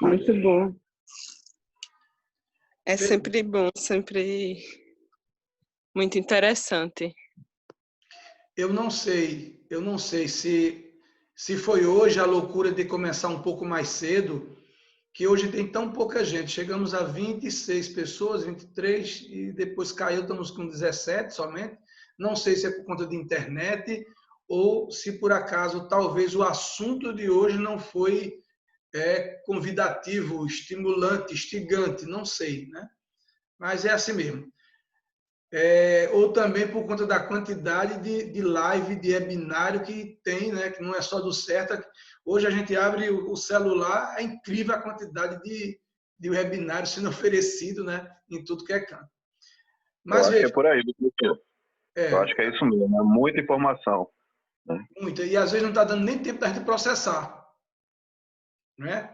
Muito bom. É sempre bom, sempre muito interessante. Eu não sei se foi hoje a loucura de começar um pouco mais cedo, que hoje tem tão pouca gente. Chegamos a 26 pessoas, 23, e depois caiu, estamos com 17 somente. Não sei se é por conta de internet ou se por acaso talvez o assunto de hoje não foi convidativo, estimulante, instigante, não sei, né? Mas é assim mesmo. Ou também por conta da quantidade de live, de webinário que tem, né? Que não é só do CERTA. Hoje a gente abre o celular, é incrível a quantidade de webinário sendo oferecido, né? Em tudo que é canto. Mas eu acho que é por aí, professor. Eu acho que é isso mesmo, é muita informação. Né? Muita, e às vezes não está dando nem tempo da gente processar. Né?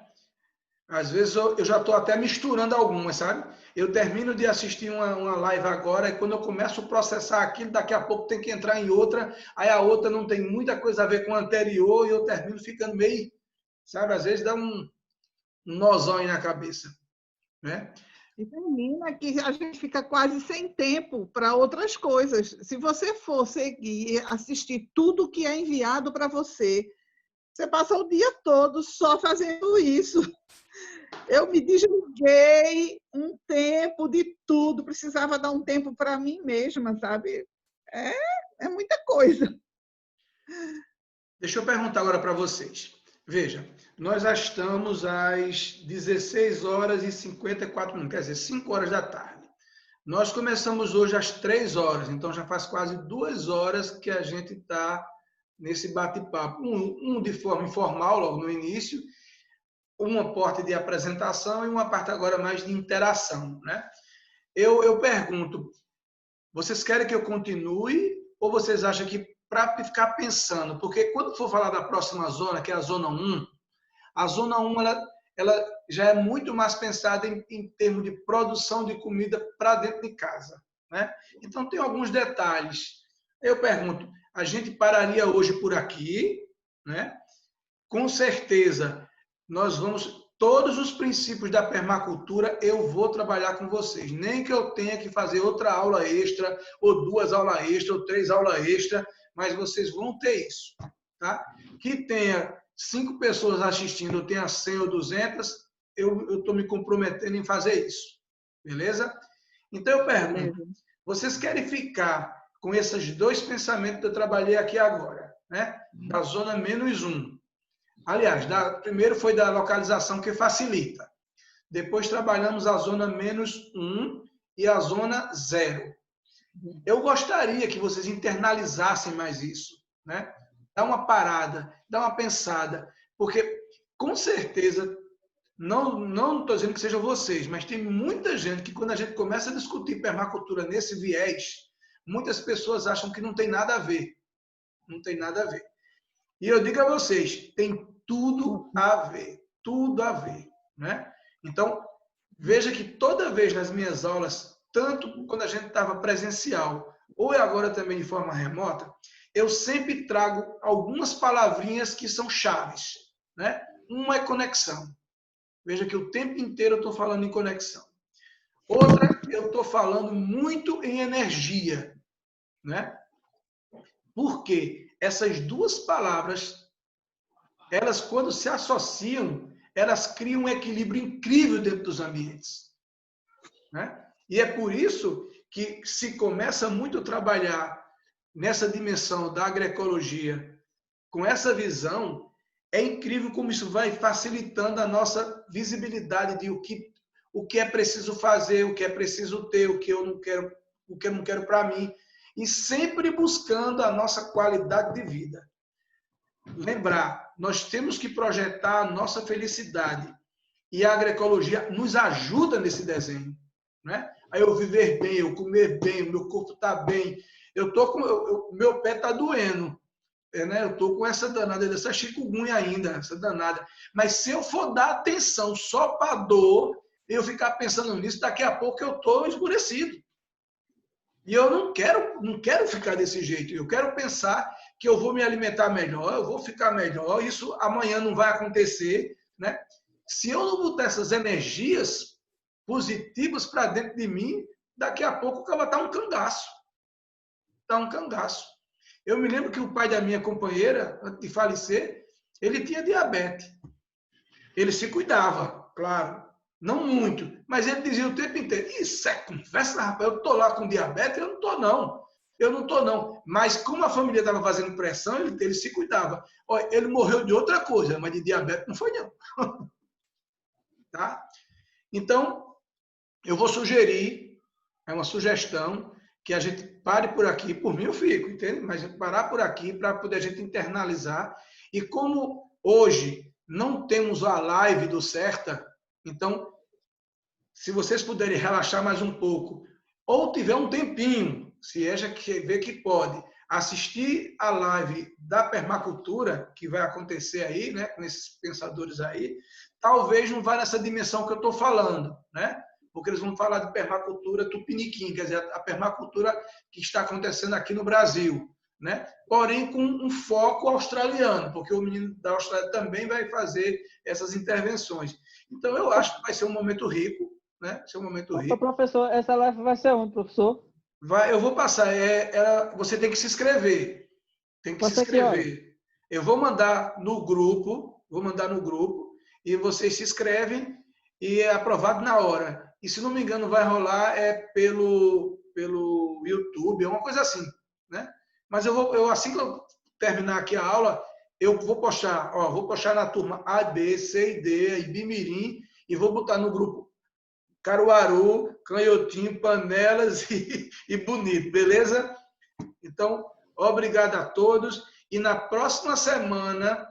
Às vezes eu já estou até misturando algumas, sabe? Eu termino de assistir uma live agora e quando eu começo a processar aquilo, daqui a pouco tem que entrar em outra, aí a outra não tem muita coisa a ver com a anterior e eu termino ficando meio, sabe? Às vezes dá um nozão aí na cabeça, né? E termina que a gente fica quase sem tempo para outras coisas. Se você for seguir, assistir tudo que é enviado para você, você passa o dia todo só fazendo isso. Eu me desliguei um tempo de tudo, precisava dar um tempo para mim mesma, sabe? É muita coisa. Deixa eu perguntar agora para vocês. Veja, nós já estamos às 16 horas e 54 minutos, quer dizer, 5 horas da tarde. Nós começamos hoje às 3 horas, então já faz quase 2 horas que a gente está nesse bate-papo. Um de forma informal, logo no início, uma parte de apresentação e uma parte agora mais de interação. Né? Eu pergunto, vocês querem que eu continue ou vocês acham que para ficar pensando, porque quando for falar da próxima zona, que é a zona 1, a zona 1 ela já é muito mais pensada em termos de produção de comida para dentro de casa. Né? Então, tem alguns detalhes. Eu pergunto, a gente pararia hoje por aqui, né? Com certeza, nós vamos... Todos os princípios da permacultura eu vou trabalhar com vocês. Nem que eu tenha que fazer outra aula extra, ou 2 aulas extras, ou 3 aulas extras, mas vocês vão ter isso. Tá? Que tenha 5 pessoas assistindo, ou tenha 100 ou 200, eu estou me comprometendo em fazer isso. Beleza? Então eu pergunto, vocês querem ficar com esses 2 pensamentos que eu trabalhei aqui agora, né? Da zona -1. Aliás, primeiro foi da localização que facilita. Depois trabalhamos a zona -1 e a zona 0. Eu gostaria que vocês internalizassem mais isso, né? Dá uma parada, dá uma pensada, porque com certeza, não estou dizendo que sejam vocês, mas tem muita gente que quando a gente começa a discutir permacultura nesse viés, muitas pessoas acham que não tem nada a ver. Não tem nada a ver. E eu digo a vocês, tem tudo a ver, né? Então, veja que toda vez nas minhas aulas, tanto quando a gente estava presencial, ou agora também de forma remota, eu sempre trago algumas palavrinhas que são chaves, né? Uma é conexão. Veja que o tempo inteiro eu estou falando em conexão. Outra, eu estou falando muito em energia, né? Porque essas 2 palavras, elas quando se associam, elas criam um equilíbrio incrível dentro dos ambientes. Né? E é por isso que se começa muito a trabalhar nessa dimensão da agroecologia, com essa visão, É incrível como isso vai facilitando a nossa visibilidade de o que é preciso fazer, o que é preciso ter, o que eu não quero para mim. E sempre buscando a nossa qualidade de vida. Lembrar, nós temos que projetar a nossa felicidade. E a agroecologia nos ajuda nesse desenho. Né? Aí eu viver bem, eu comer bem, o meu corpo está bem. Meu pé está doendo. Né? Eu estou com essa danada, essa chikungunya ainda, essa danada. Mas se eu for dar atenção só para a dor, eu ficar pensando nisso, daqui a pouco eu estou esmurecido. E eu não quero ficar desse jeito. Eu quero pensar que eu vou me alimentar melhor, eu vou ficar melhor, isso amanhã não vai acontecer. Né? Se eu não botar essas energias positivas para dentro de mim, daqui a pouco o cara está um cangaço. Está um cangaço. Eu me lembro que o pai da minha companheira, antes de falecer, ele tinha diabetes. Ele se cuidava, claro. Não muito, mas ele dizia o tempo inteiro, isso é conversa, rapaz, eu estou lá com diabetes, eu não estou não. Eu não estou não. Mas como a família estava fazendo pressão, ele se cuidava. Olha, ele morreu de outra coisa, mas de diabetes não foi não. Tá? Então, eu vou sugerir, é uma sugestão, que a gente pare por aqui, por mim eu fico, entende? Mas parar por aqui para poder a gente internalizar. E como hoje não temos a live do Certa, então, se vocês puderem relaxar mais um pouco, ou tiver um tempinho, se é que vê que pode, assistir a live da permacultura, que vai acontecer aí, né, com esses pensadores aí, talvez não vá nessa dimensão que eu estou falando, né? Porque eles vão falar de permacultura tupiniquim, quer dizer, a permacultura que está acontecendo aqui no Brasil, né? Porém com um foco australiano, porque o menino da Austrália também vai fazer essas intervenções. Então, eu acho que vai ser um momento rico, né? Vai ser um momento rico. Professor, essa live vai ser onde, professor? Eu vou passar. Você tem que se inscrever. Tem que se inscrever. Eu vou mandar no grupo, e vocês se inscrevem e é aprovado na hora. E, se não me engano, vai rolar pelo YouTube, uma coisa assim, né? Mas assim que eu terminar aqui a aula, eu vou postar na turma A, B, C e D, Ibimirim, e vou botar no grupo Caruaru, Canhotinho, Panelas e Bonito, beleza? Então, obrigado a todos. E na próxima semana,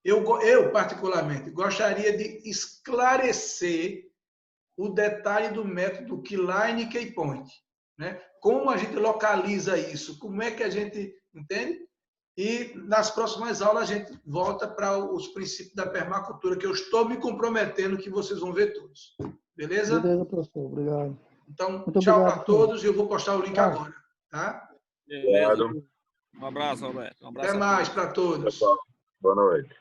eu particularmente, gostaria de esclarecer o detalhe do método Keyline e Keypoint. Né? Como a gente localiza isso? Como é que a gente entende? E nas próximas aulas a gente volta para os princípios da permacultura, que eu estou me comprometendo que vocês vão ver todos. Beleza? Beleza, professor. Obrigado. Então, muito tchau para todos e eu vou postar o link agora. Tá? Obrigado. Um abraço, Roberto. Um abraço. Até mais para todos. Boa noite.